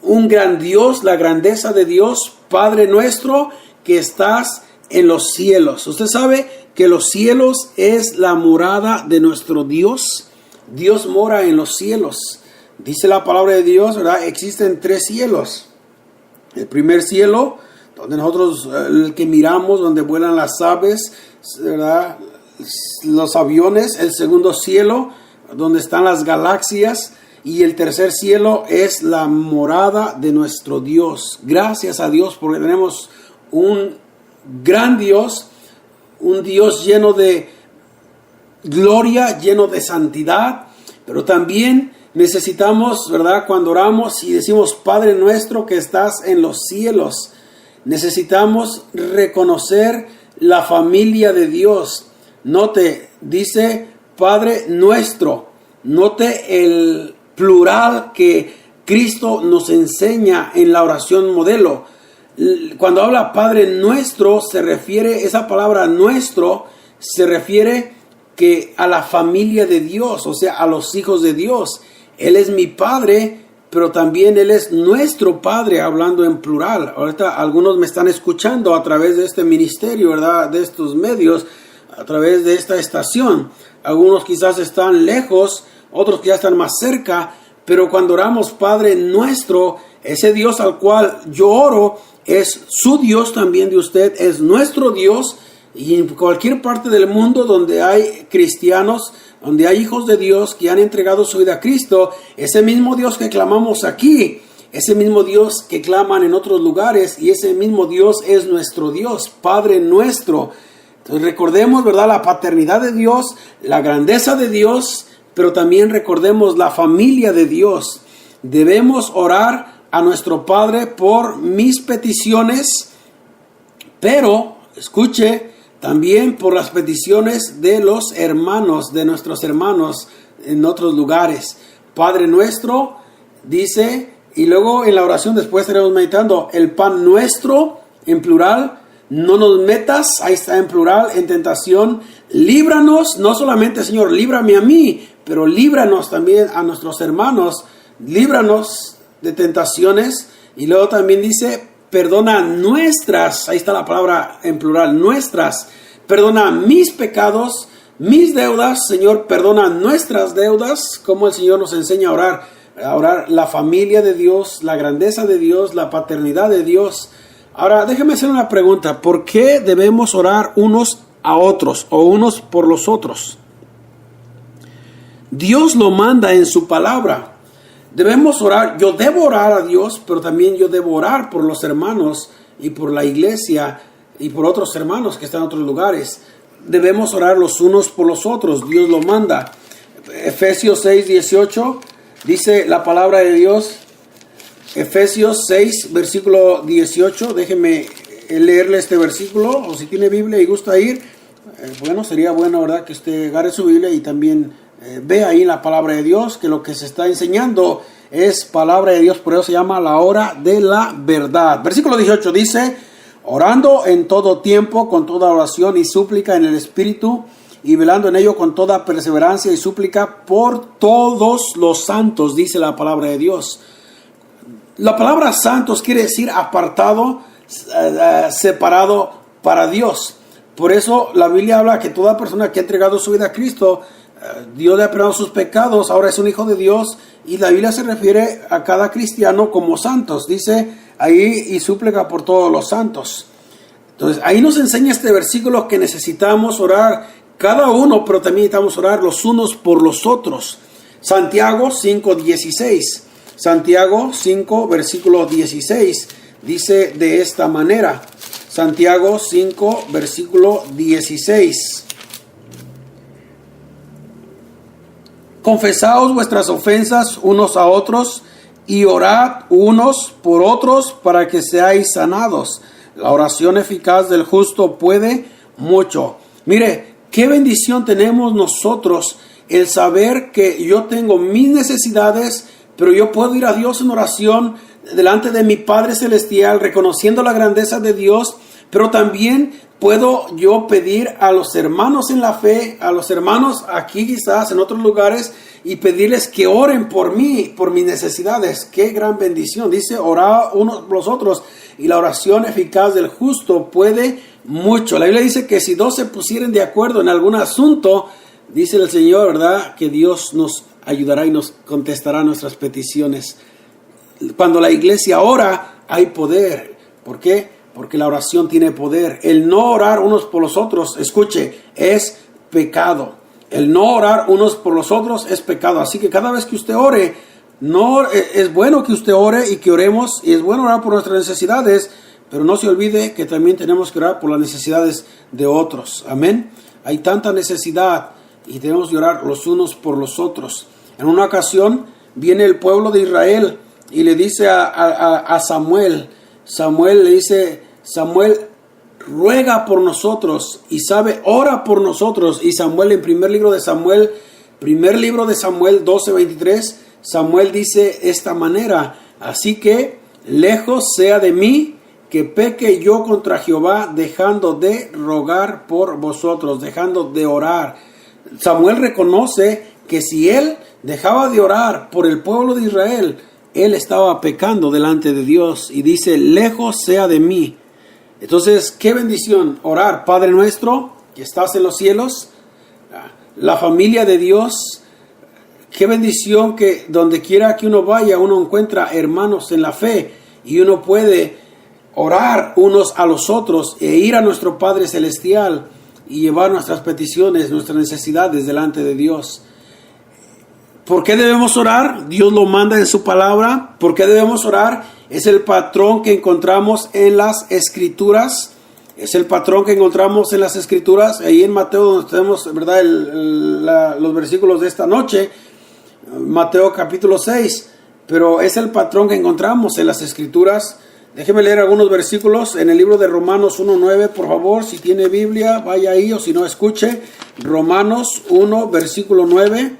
un gran Dios, la grandeza de Dios, Padre nuestro que estás en los cielos. Usted sabe que los cielos es la morada de nuestro Dios. Dios mora en los cielos. Dice la palabra de Dios, ¿verdad? Existen 3 cielos. El primer cielo, donde nosotros, el que miramos, donde vuelan las aves, ¿verdad? Los aviones. El segundo cielo, donde están las galaxias. Y el tercer cielo es la morada de nuestro Dios. Gracias a Dios porque tenemos un gran Dios, un Dios lleno de gloria, lleno de santidad, pero también necesitamos, ¿verdad? Cuando oramos y decimos Padre nuestro que estás en los cielos, necesitamos reconocer la familia de Dios. Note, dice Padre nuestro. Note el plural que Cristo nos enseña en la oración modelo. Cuando habla Padre nuestro, se refiere, esa palabra nuestro, se refiere que a la familia de Dios, o sea, a los hijos de Dios. Él es mi Padre, pero también Él es nuestro Padre, hablando en plural. Ahorita algunos me están escuchando a través de este ministerio, ¿verdad? De estos medios, a través de esta estación. Algunos quizás están lejos, otros que ya están más cerca, pero cuando oramos Padre nuestro, ese Dios al cual yo oro es su Dios también de usted, es nuestro Dios. Y en cualquier parte del mundo donde hay cristianos, donde hay hijos de Dios que han entregado su vida a Cristo, ese mismo Dios que clamamos aquí, ese mismo Dios que claman en otros lugares, y ese mismo Dios es nuestro Dios, Padre nuestro. Entonces recordemos, ¿verdad?, la paternidad de Dios, la grandeza de Dios, pero también recordemos la familia de Dios. Debemos orar a nuestro Padre por mis peticiones, pero, escuche, también por las peticiones de los hermanos, de nuestros hermanos en otros lugares. Padre nuestro, dice, y luego en la oración después estaremos meditando, el pan nuestro, en plural, no nos metas, ahí está en plural, en tentación, líbranos, no solamente Señor, líbrame a mí, pero líbranos también a nuestros hermanos, líbranos de tentaciones, y luego también dice, perdona nuestras, ahí está la palabra en plural, nuestras, perdona mis pecados, mis deudas, Señor, perdona nuestras deudas, como el Señor nos enseña a orar la familia de Dios, la grandeza de Dios, la paternidad de Dios. Ahora, déjeme hacer una pregunta, ¿por qué debemos orar unos a otros o unos por los otros? Dios lo manda en su palabra. Debemos orar, yo debo orar a Dios, pero también yo debo orar por los hermanos y por la iglesia y por otros hermanos que están en otros lugares. Debemos orar los unos por los otros, Dios lo manda. Efesios 6:18 dice la palabra de Dios. Efesios 6, versículo 18, déjeme leerle este versículo, o si tiene Biblia y gusta ir, bueno, sería bueno, ¿verdad?, que usted agarre su Biblia y también vea ahí la palabra de Dios, que lo que se está enseñando es palabra de Dios, por eso se llama la hora de la verdad. Versículo 18 dice, orando en todo tiempo, con toda oración y súplica en el Espíritu, y velando en ello con toda perseverancia y súplica por todos los santos, dice la palabra de Dios. La palabra santos quiere decir apartado, separado para Dios. Por eso la Biblia habla que toda persona que ha entregado su vida a Cristo, Dios le ha perdonado sus pecados, ahora es un hijo de Dios, y la Biblia se refiere a cada cristiano como santos. Dice ahí, y súplica por todos los santos. Entonces ahí nos enseña este versículo que necesitamos orar cada uno, pero también necesitamos orar los unos por los otros. Santiago 5:16. Santiago 5, versículo 16, dice de esta manera. Santiago 5, versículo 16. Confesaos vuestras ofensas unos a otros y orad unos por otros para que seáis sanados. La oración eficaz del justo puede mucho. Mire, qué bendición tenemos nosotros el saber que yo tengo mis necesidades, pero yo puedo ir a Dios en oración delante de mi Padre Celestial, reconociendo la grandeza de Dios, pero también puedo yo pedir a los hermanos en la fe, a los hermanos aquí quizás en otros lugares, y pedirles que oren por mí, por mis necesidades. Qué gran bendición. Dice, orad unos por los otros, y la oración eficaz del justo puede mucho. La Biblia dice que si dos se pusieren de acuerdo en algún asunto, dice el Señor, ¿verdad?, que Dios nos ayudará y nos contestará nuestras peticiones. Cuando la iglesia ora, hay poder. ¿Por qué? Porque la oración tiene poder. El no orar unos por los otros, escuche, es pecado. El no orar unos por los otros es pecado. Así que cada vez que usted ore, es bueno que usted ore y que oremos, y es bueno orar por nuestras necesidades, pero no se olvide que también tenemos que orar por las necesidades de otros. Amén. Hay tanta necesidad y tenemos que orar los unos por los otros. En una ocasión viene el pueblo de Israel y le dice a Samuel, le dice, Samuel, ruega por nosotros, y ora por nosotros. Y Samuel, en primer libro de Samuel 12:23, Samuel dice esta manera, así que lejos sea de mí que peque yo contra Jehová, dejando de rogar por vosotros, dejando de orar. Samuel reconoce que si él dejaba de orar por el pueblo de Israel, él estaba pecando delante de Dios, y dice, lejos sea de mí. Entonces, qué bendición orar. Padre nuestro que estás en los cielos, la familia de Dios, qué bendición que donde quiera que uno vaya, uno encuentra hermanos en la fe, y uno puede orar unos a los otros e ir a nuestro Padre Celestial y llevar nuestras peticiones, nuestras necesidades delante de Dios. ¿Por qué debemos orar? Dios lo manda en su palabra. ¿Por qué debemos orar? Es el patrón que encontramos en las Escrituras. Es el patrón que encontramos en las Escrituras. Ahí en Mateo, donde tenemos, ¿verdad?, los versículos de esta noche. Mateo capítulo 6. pero es el patrón que encontramos en las Escrituras. Déjeme leer algunos versículos en el libro de Romanos 1:9, por favor. Si tiene Biblia, vaya ahí, o si no, escuche. Romanos 1, versículo 9.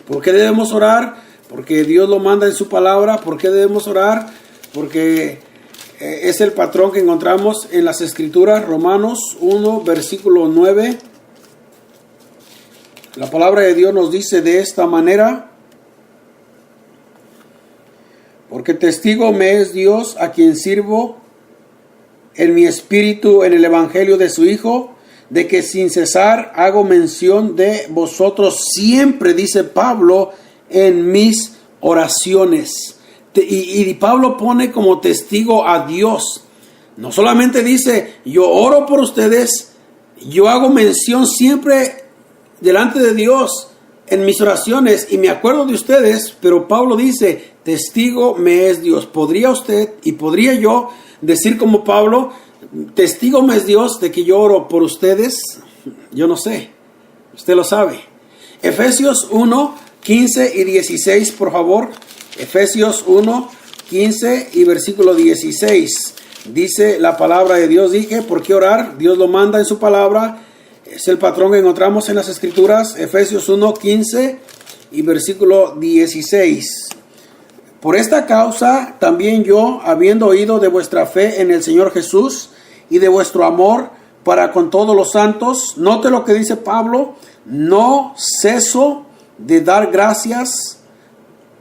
¿Por qué debemos orar? Porque Dios lo manda en su palabra. ¿Por qué debemos orar? Porque es el patrón que encontramos en las Escrituras. Romanos 1, versículo 9. La palabra de Dios nos dice de esta manera: porque testigo me es Dios, a quien sirvo en mi espíritu en el evangelio de su Hijo, de que sin cesar hago mención de vosotros siempre, dice Pablo, en mis oraciones. Y Pablo pone como testigo a Dios. No solamente dice, yo oro por ustedes, yo hago mención siempre delante de Dios en mis oraciones y me acuerdo de ustedes, pero Pablo dice, testigo me es Dios. ¿Podría usted y podría yo decir como Pablo, testigo me es Dios de que yo oro por ustedes? Yo no sé, usted lo sabe. Efesios 1, 15 y 16, por favor. Efesios 1, 15 y versículo 16. Dice la palabra de Dios, dije, ¿por qué orar? Dios lo manda en su palabra. Es el patrón que encontramos en las Escrituras. Efesios 1, 15 y versículo 16. Por esta causa también yo, habiendo oído de vuestra fe en el Señor Jesús y de vuestro amor para con todos los santos, note lo que dice Pablo, no ceso de dar gracias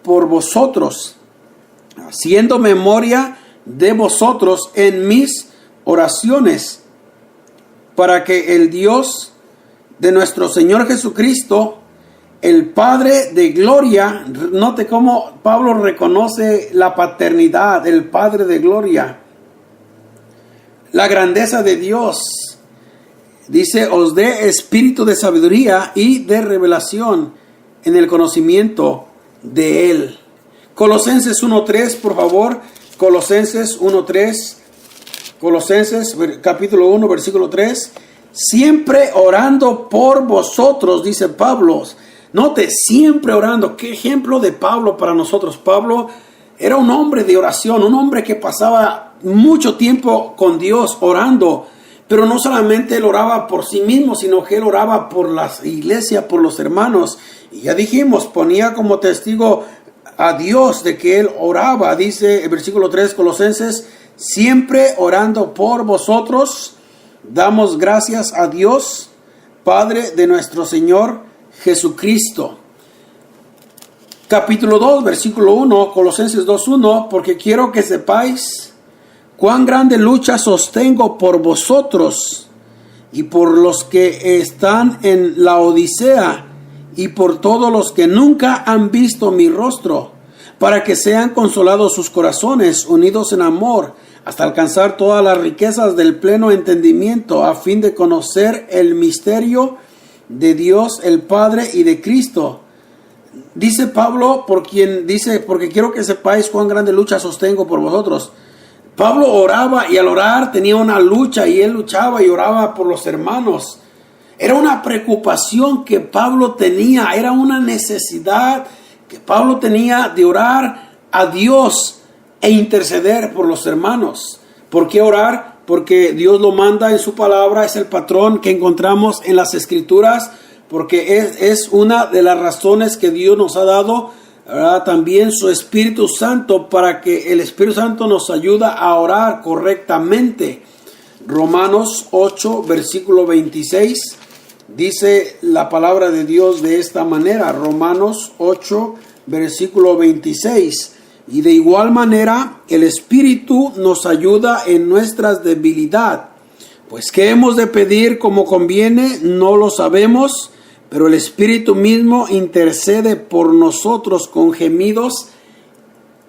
por vosotros, haciendo memoria de vosotros en mis oraciones, para que el Dios de nuestro Señor Jesucristo, el Padre de gloria, note cómo Pablo reconoce la paternidad, el Padre de gloria, la grandeza de Dios. Dice, os dé espíritu de sabiduría y de revelación en el conocimiento de Él. Colosenses 1:3, por favor. Colosenses 1:3. Colosenses capítulo 1, versículo 3. Siempre orando por vosotros, dice Pablo. Note, siempre orando. Qué ejemplo de Pablo para nosotros. Pablo era un hombre de oración, un hombre que pasaba mucho tiempo con Dios orando. Pero no solamente él oraba por sí mismo, sino que él oraba por la iglesia, por los hermanos. Y ya dijimos, ponía como testigo a Dios de que él oraba. Dice el versículo 3, Colosenses, siempre orando por vosotros, damos gracias a Dios, Padre de nuestro Señor Jesucristo. Capítulo 2, versículo 1, Colosenses 2:1, porque quiero que sepáis cuán grande lucha sostengo por vosotros y por los que están en la Odisea y por todos los que nunca han visto mi rostro, para que sean consolados sus corazones, unidos en amor, hasta alcanzar todas las riquezas del pleno entendimiento, a fin de conocer el misterio de Dios el Padre y de Cristo. Dice Pablo, porque quiero que sepáis cuán grande lucha sostengo por vosotros. Pablo oraba y al orar tenía una lucha y él luchaba y oraba por los hermanos. Era una preocupación que Pablo tenía, era una necesidad que Pablo tenía de orar a Dios e interceder por los hermanos. ¿Por qué orar? Porque Dios lo manda en su palabra, es el patrón que encontramos en las Escrituras, porque es una de las razones que Dios nos ha dado, también su Espíritu Santo, para que el Espíritu Santo nos ayuda a orar correctamente. Romanos 8, versículo 26, dice la palabra de Dios de esta manera. Romanos 8, versículo 26. Y de igual manera el Espíritu nos ayuda en nuestras debilidades. Pues ¿qué hemos de pedir como conviene? No lo sabemos, pero el Espíritu mismo intercede por nosotros con gemidos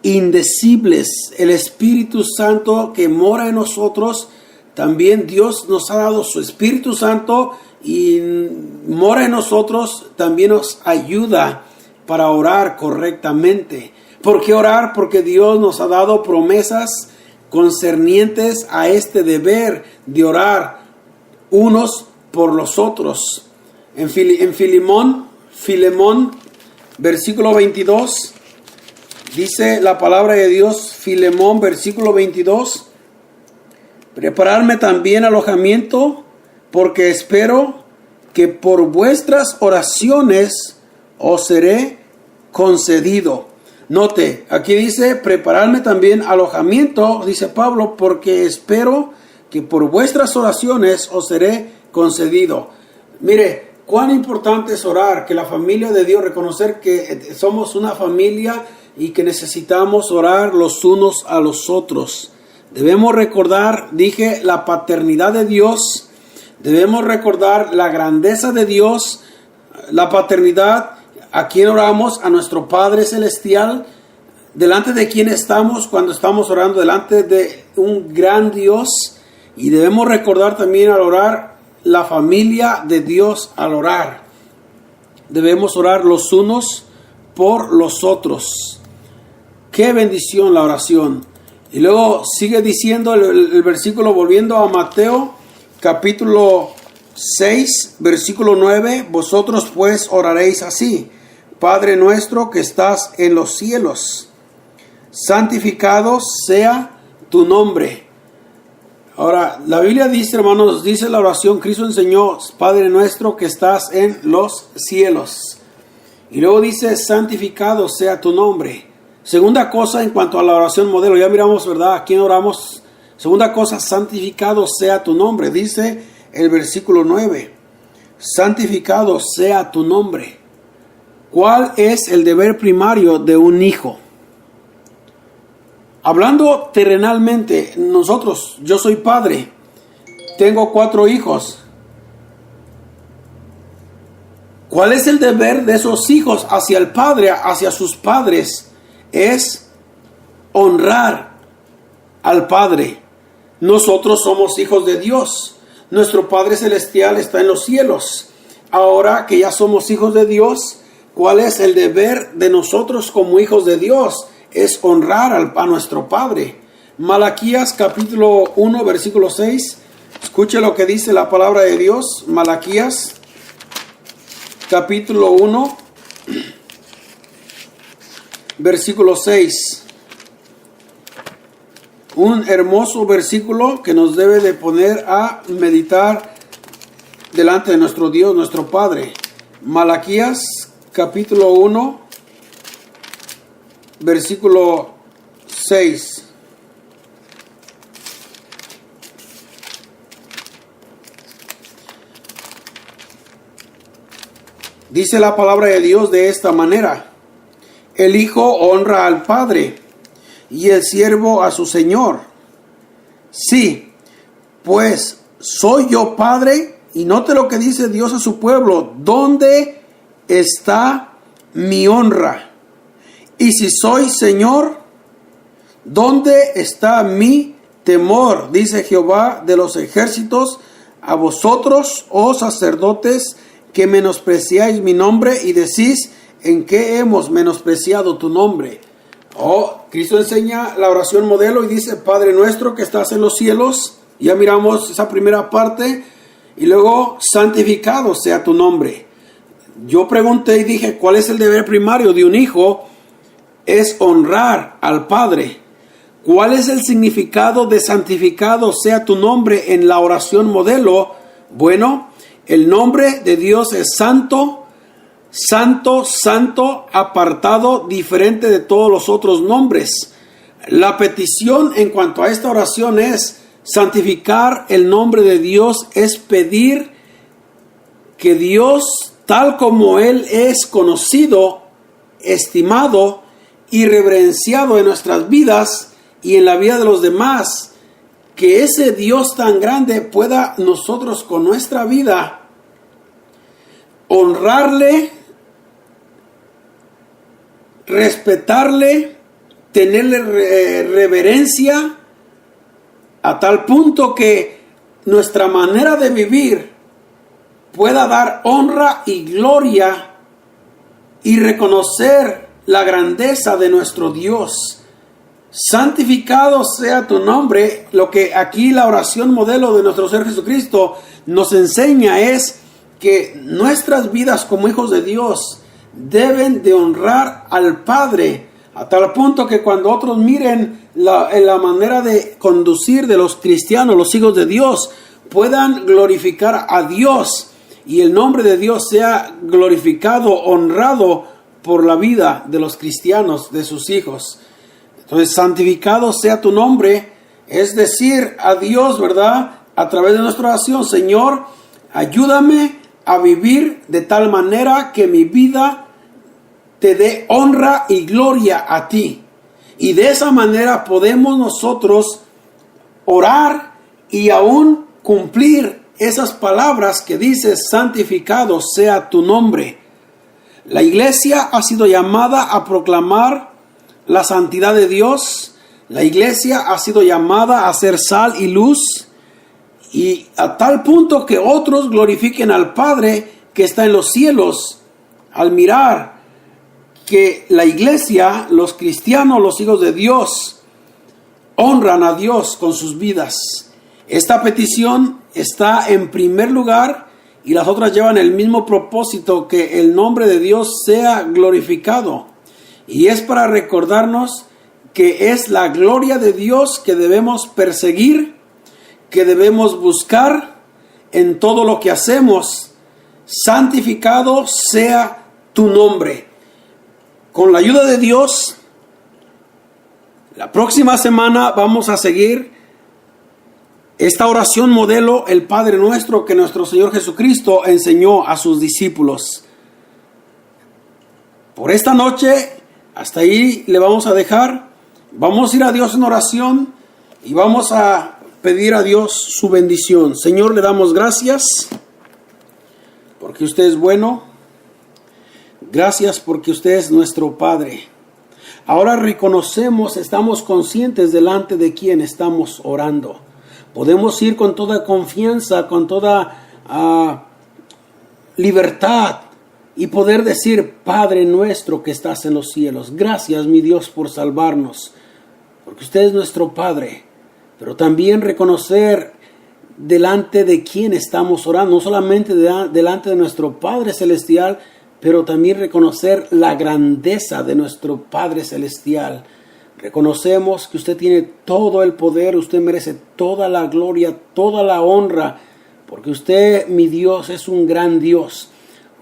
indecibles. El Espíritu Santo que mora en nosotros, también Dios nos ha dado su Espíritu Santo y mora en nosotros, también nos ayuda para orar correctamente. ¿Por qué orar? Porque Dios nos ha dado promesas concernientes a este deber de orar unos por los otros. En Filemón, versículo 22, Dice la palabra de Dios, Filemón, versículo 22. Prepararme también alojamiento, porque espero que por vuestras oraciones os seré concedido. Note, aquí dice, prepararme también alojamiento, dice Pablo, porque espero que por vuestras oraciones os seré concedido. Mire, cuán importante es orar, que la familia de Dios, reconocer que somos una familia y que necesitamos orar los unos a los otros. Debemos recordar, dije, la paternidad de Dios. Debemos recordar la grandeza de Dios, la paternidad. ¿A quién oramos? A nuestro Padre Celestial. ¿Delante de quién estamos cuando estamos orando? Delante de un gran Dios. Y debemos recordar también al orar la familia de Dios al orar. Debemos orar los unos por los otros. Qué bendición la oración. Y luego sigue diciendo el versículo, volviendo a Mateo, capítulo 6, versículo 9. Vosotros pues oraréis así: Padre nuestro que estás en los cielos, santificado sea tu nombre. Ahora, la Biblia dice, hermanos, dice la oración, Cristo enseñó, Padre nuestro que estás en los cielos. Y luego dice, santificado sea tu nombre. Segunda cosa en cuanto a la oración modelo, ya miramos, ¿verdad? ¿A quién oramos? Segunda cosa, santificado sea tu nombre. Dice el versículo 9, santificado sea tu nombre. ¿Cuál es el deber primario de un hijo? Hablando terrenalmente, nosotros, yo soy padre, tengo 4 hijos. ¿Cuál es el deber de esos hijos hacia el padre, hacia sus padres? Es honrar al Padre. Nosotros somos hijos de Dios. Nuestro Padre Celestial está en los cielos. Ahora que ya somos hijos de Dios, ¿cuál es el deber de nosotros como hijos de Dios? Es honrar a nuestro Padre. Malaquías capítulo 1 versículo 6. Escuche lo que dice la palabra de Dios. Malaquías capítulo 1 versículo 6. Un hermoso versículo que nos debe de poner a meditar delante de nuestro Dios, nuestro Padre. Malaquías capítulo 1 versículo 6. Dice la palabra de Dios de esta manera: el hijo honra al padre y el siervo a su señor. Sí, pues soy yo padre, y note lo que dice Dios a su pueblo: ¿dónde está mi honra? Y si soy Señor, ¿dónde está mi temor? Dice Jehová de los ejércitos a vosotros, oh sacerdotes, que menospreciáis mi nombre y decís: ¿en qué hemos menospreciado tu nombre? Oh, Cristo enseña la oración modelo y dice: Padre nuestro que estás en los cielos. Ya miramos esa primera parte. Y luego, santificado sea tu nombre. Yo pregunté y dije, ¿cuál es el deber primario de un hijo? Es honrar al Padre. ¿Cuál es el significado de santificado sea tu nombre en la oración modelo? Bueno, el nombre de Dios es santo, santo, santo, apartado, diferente de todos los otros nombres. La petición en cuanto a esta oración es santificar el nombre de Dios, es pedir que Dios, tal como Él es conocido, estimado y reverenciado en nuestras vidas y en la vida de los demás, que ese Dios tan grande pueda nosotros con nuestra vida honrarle, respetarle, tenerle reverencia, a tal punto que nuestra manera de vivir pueda dar honra y gloria y reconocer la grandeza de nuestro Dios. Santificado sea tu nombre. Lo que aquí la oración modelo de nuestro Señor Jesucristo nos enseña es que nuestras vidas como hijos de Dios deben de honrar al Padre, a tal punto que cuando otros miren la manera de conducir de los cristianos, los hijos de Dios, puedan glorificar a Dios y el nombre de Dios sea glorificado, honrado por la vida de los cristianos, de sus hijos. Entonces, santificado sea tu nombre, es decir a Dios, ¿verdad? A través de nuestra oración, Señor, ayúdame a vivir de tal manera que mi vida te dé honra y gloria a ti. Y de esa manera podemos nosotros orar y aún cumplir esas palabras que dice: santificado sea tu nombre. La iglesia ha sido llamada a proclamar la santidad de Dios. La iglesia ha sido llamada a ser sal y luz, y a tal punto que otros glorifiquen al Padre que está en los cielos al mirar que la iglesia, los cristianos, los hijos de Dios, honran a Dios con sus vidas. Esta petición está en primer lugar y las otras llevan el mismo propósito, que el nombre de Dios sea glorificado. Y es para recordarnos que es la gloria de Dios que debemos perseguir, que debemos buscar en todo lo que hacemos. Santificado sea tu nombre. Con la ayuda de Dios, la próxima semana vamos a seguir esta oración modelo, el Padre Nuestro, que nuestro Señor Jesucristo enseñó a sus discípulos. Por esta noche, hasta ahí le vamos a dejar. Vamos a ir a Dios en oración y vamos a pedir a Dios su bendición. Señor, le damos gracias porque usted es bueno. Gracias porque usted es nuestro Padre. Ahora reconocemos, estamos conscientes delante de quién estamos orando. Podemos ir con toda confianza, con toda libertad y poder decir: Padre nuestro que estás en los cielos, gracias mi Dios por salvarnos, porque usted es nuestro Padre. Pero también reconocer delante de quién estamos orando, no solamente delante de nuestro Padre Celestial, pero también reconocer la grandeza de nuestro Padre Celestial. Reconocemos que usted tiene todo el poder, usted merece toda la gloria, toda la honra, porque usted, mi Dios, es un gran Dios.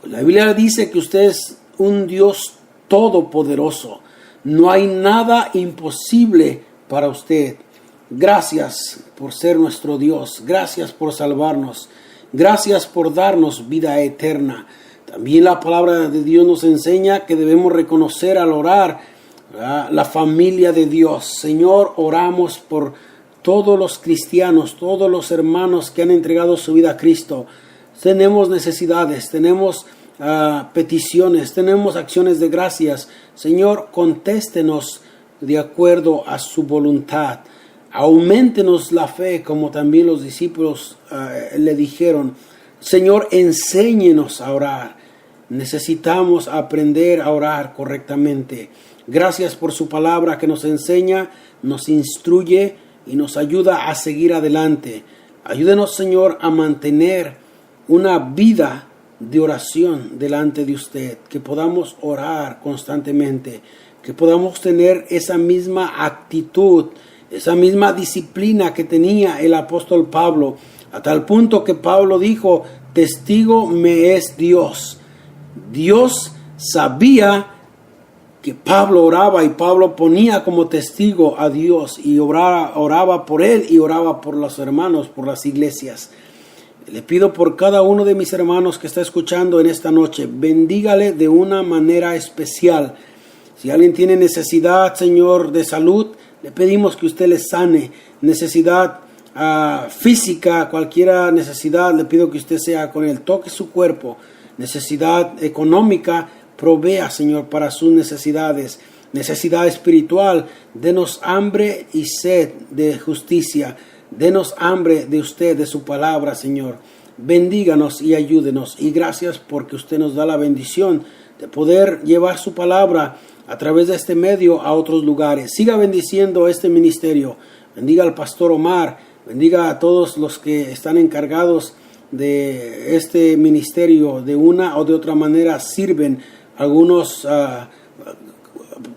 La Biblia dice que usted es un Dios todopoderoso. No hay nada imposible para usted. Gracias por ser nuestro Dios. Gracias por salvarnos. Gracias por darnos vida eterna. También la palabra de Dios nos enseña que debemos reconocer al orar la familia de Dios. Señor, oramos por todos los cristianos, todos los hermanos que han entregado su vida a Cristo. Tenemos necesidades, tenemos peticiones, tenemos acciones de gracias. Señor, contéstenos de acuerdo a su voluntad. Auméntenos la fe, como también los discípulos le dijeron. Señor, enséñenos a orar. Necesitamos aprender a orar correctamente. Gracias por su palabra que nos enseña, nos instruye y nos ayuda a seguir adelante. Ayúdenos, Señor, a mantener una vida de oración delante de usted, que podamos orar constantemente, que podamos tener esa misma actitud, esa misma disciplina que tenía el apóstol Pablo, a tal punto que Pablo dijo: testigo me es Dios. Dios sabía que Pablo oraba y Pablo ponía como testigo a Dios y oraba por él y oraba por los hermanos, por las iglesias. Le pido por cada uno de mis hermanos que está escuchando en esta noche, bendígale de una manera especial. Si alguien tiene necesidad, Señor, de salud, le pedimos que usted le sane. Necesidad física, cualquier necesidad, le pido que usted sea con él, toque su cuerpo. Necesidad económica, provea, Señor, para sus necesidades. Necesidad espiritual, denos hambre y sed de justicia. Denos hambre de usted, de su palabra, Señor. Bendíganos y ayúdenos. Y gracias porque usted nos da la bendición de poder llevar su palabra a través de este medio a otros lugares. Siga bendiciendo este ministerio. Bendiga al pastor Omar. Bendiga a todos los que están encargados de este ministerio. De una o de otra manera sirven. Algunos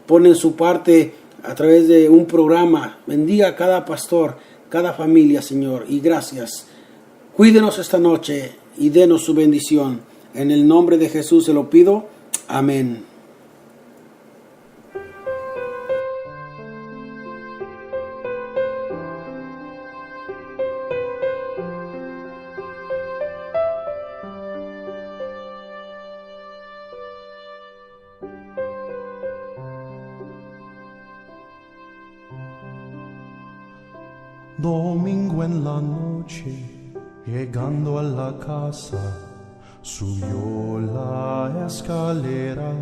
ponen su parte a través de un programa. Bendiga a cada pastor, cada familia, Señor, y gracias. Cuídenos esta noche y denos su bendición. En el nombre de Jesús se lo pido. Amén. Domingo en la noche, llegando a la casa, subió la escalera.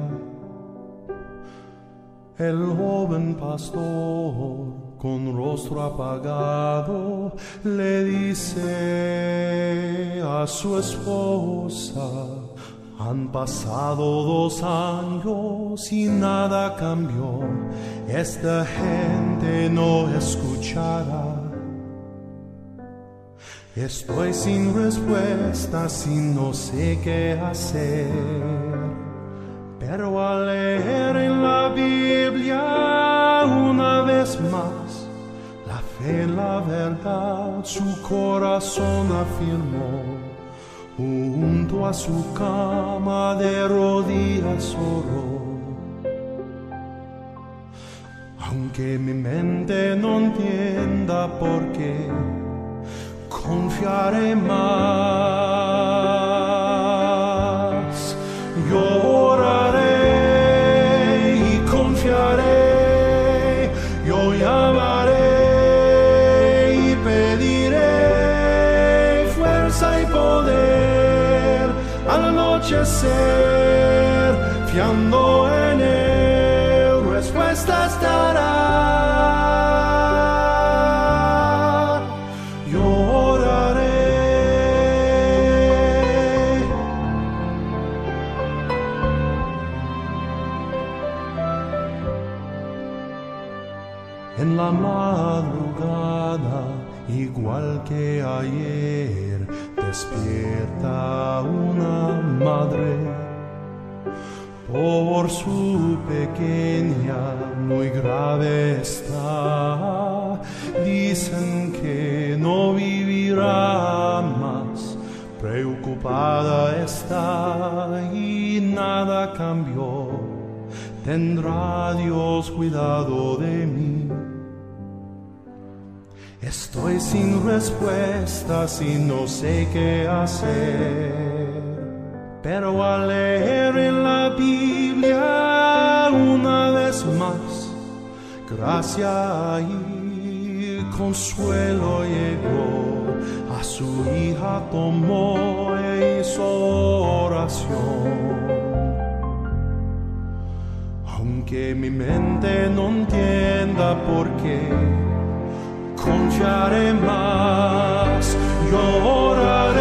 El joven pastor, con rostro apagado, le dice a su esposa: han pasado 2 años y nada cambió, esta gente no escuchará. Estoy sin respuestas y no sé qué hacer, pero al leer en la Biblia una vez más la fe, la verdad, su corazón afirmó. Junto a su cama de rodillas oró. Aunque mi mente no entienda por qué, confiaré más. Yo oraré y confiaré, yo llamaré y pediré fuerza y poder al anochecer, fiando en él, respuestas dará. En la madrugada, igual que ayer, despierta una madre. Por su pequeña muy grave está. Dicen que no vivirá más. Preocupada está y nada cambió. ¿Tendrá Dios cuidado de mí? Estoy sin respuestas y no sé qué hacer, pero al leer en la Biblia una vez más, gracia y consuelo llegó. A su hija tomó e hizo oración. Aunque mi mente no entienda por qué, confiaré más. Yo oraré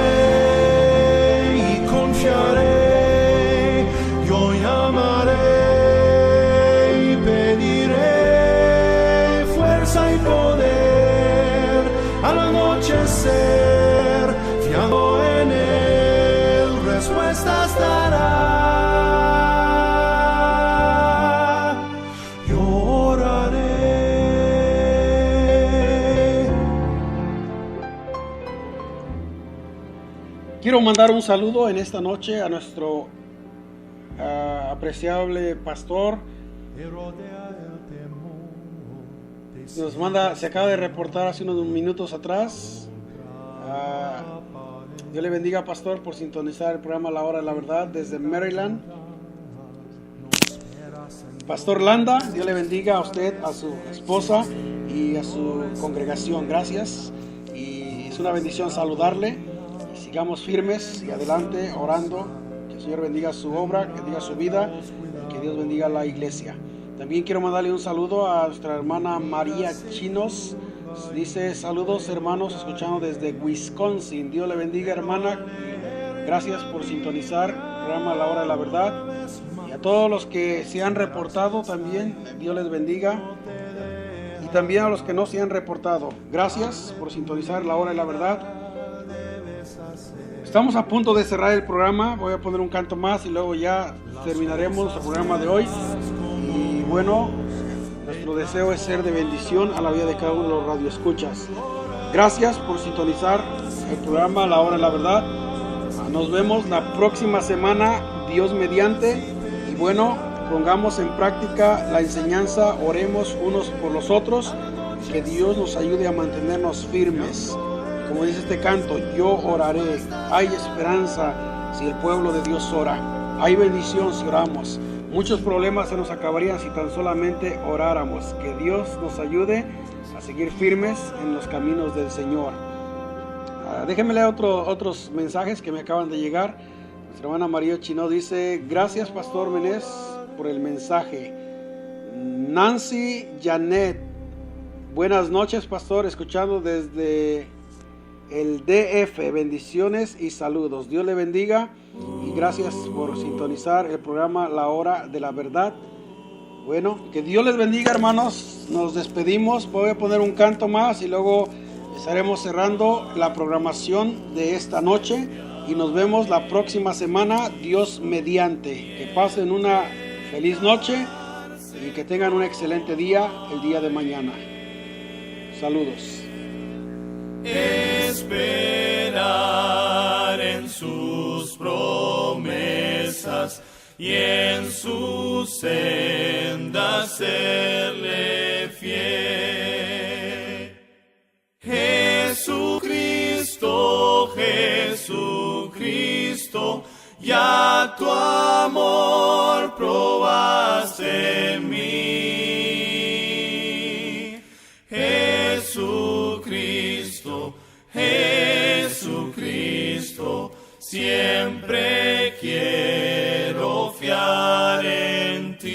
y confiaré, yo llamaré y pediré fuerza y poder al anochecer, fiando en él, respuestas dará. Quiero mandar un saludo en esta noche a nuestro apreciable pastor. Nos manda, se acaba de reportar hace unos minutos atrás. Dios le bendiga, pastor, por sintonizar el programa La Hora de la Verdad desde Maryland. Pastor Landa, Dios le bendiga a usted, a su esposa y a su congregación. Gracias. Y es una bendición saludarle. Sigamos firmes y adelante orando. Que el Señor bendiga su obra, que bendiga su vida y que Dios bendiga a la iglesia. También quiero mandarle un saludo a nuestra hermana María Chinos. Dice: saludos hermanos, escuchando desde Wisconsin. Dios le bendiga, hermana. Gracias por sintonizar el programa La Hora de la Verdad. Y a todos los que se han reportado también, Dios les bendiga. Y también a los que no se han reportado, gracias por sintonizar La Hora de la Verdad. Estamos a punto de cerrar el programa. Voy a poner un canto más y luego ya terminaremos el programa de hoy. Y y bueno, nuestro deseo es ser de bendición a la vida de cada uno de los radioescuchas. Gracias por sintonizar el programa La Hora de la Verdad. Nos vemos la próxima semana, Dios mediante. Y bueno, pongamos en práctica la enseñanza, oremos unos por los otros, que Dios nos ayude a mantenernos firmes. Como dice este canto, yo oraré. Hay esperanza si el pueblo de Dios ora. Hay bendición si oramos. Muchos problemas se nos acabarían si tan solamente oráramos. Que Dios nos ayude a seguir firmes en los caminos del Señor. Déjenme leer otros mensajes que me acaban de llegar. Nuestra hermana María Chino dice: gracias, Pastor Menés, por el mensaje. Nancy Janet: buenas noches, Pastor, escuchando desde el DF. Bendiciones y saludos. Dios le bendiga y gracias por sintonizar el programa La Hora de la Verdad. Bueno, que Dios les bendiga, hermanos. Nos despedimos. Voy a poner un canto más y luego estaremos cerrando la programación de esta noche y nos vemos la próxima semana, Dios mediante. Que pasen una feliz noche y que tengan un excelente día el día de mañana. Saludos. Esperar en sus promesas y en sus sendas serle fiel. Jesucristo, Jesucristo, ya tu amor probaste en mí. Jesucristo, Jesucristo, siempre quiero fiar en ti.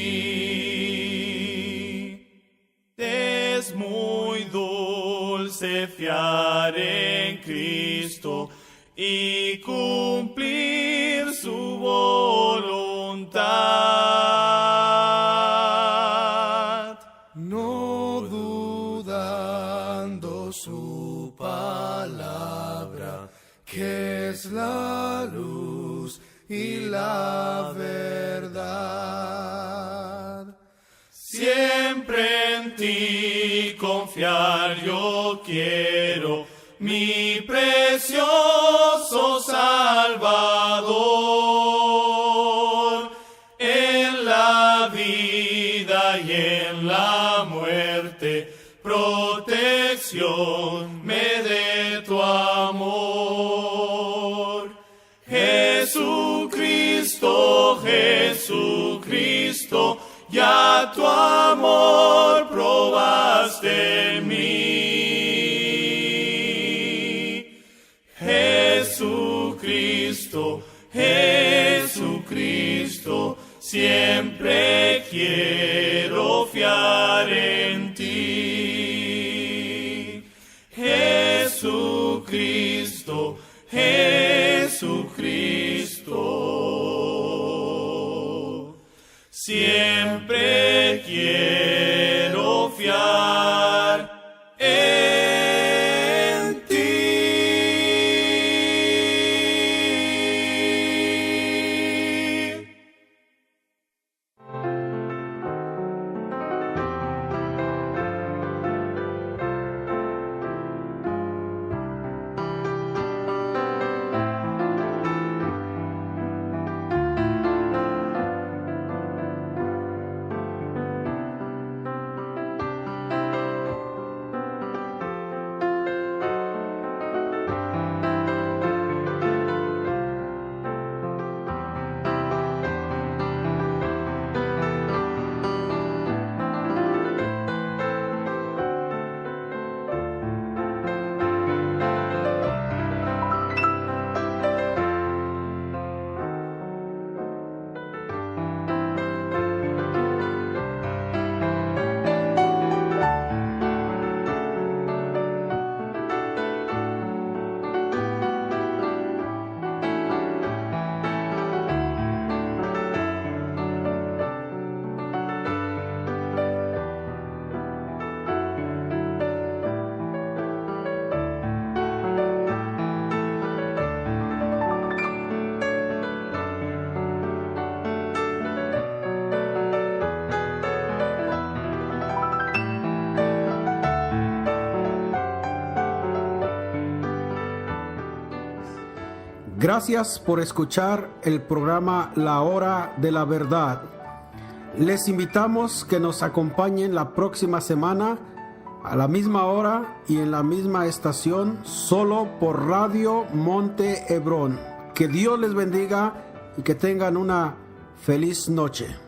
Es muy dulce fiar en Cristo y cumplir su voluntad. No dudando su palabra, que es la luz y la verdad. Siempre en ti confiar yo quiero, mi precioso Salvador. En la vida y en la muerte, protección me dé tu amor. Jesucristo, Jesucristo, ya tu amor probaste en mí. Jesucristo, Jesucristo, siempre quiero fiar en ti. Jesucristo, Jesucristo, siempre quiero fiar en ti. Gracias por escuchar el programa La Hora de la Verdad. Les invitamos que nos acompañen la próxima semana a la misma hora y en la misma estación, solo por Radio Monte Hebrón. Que Dios les bendiga y que tengan una feliz noche.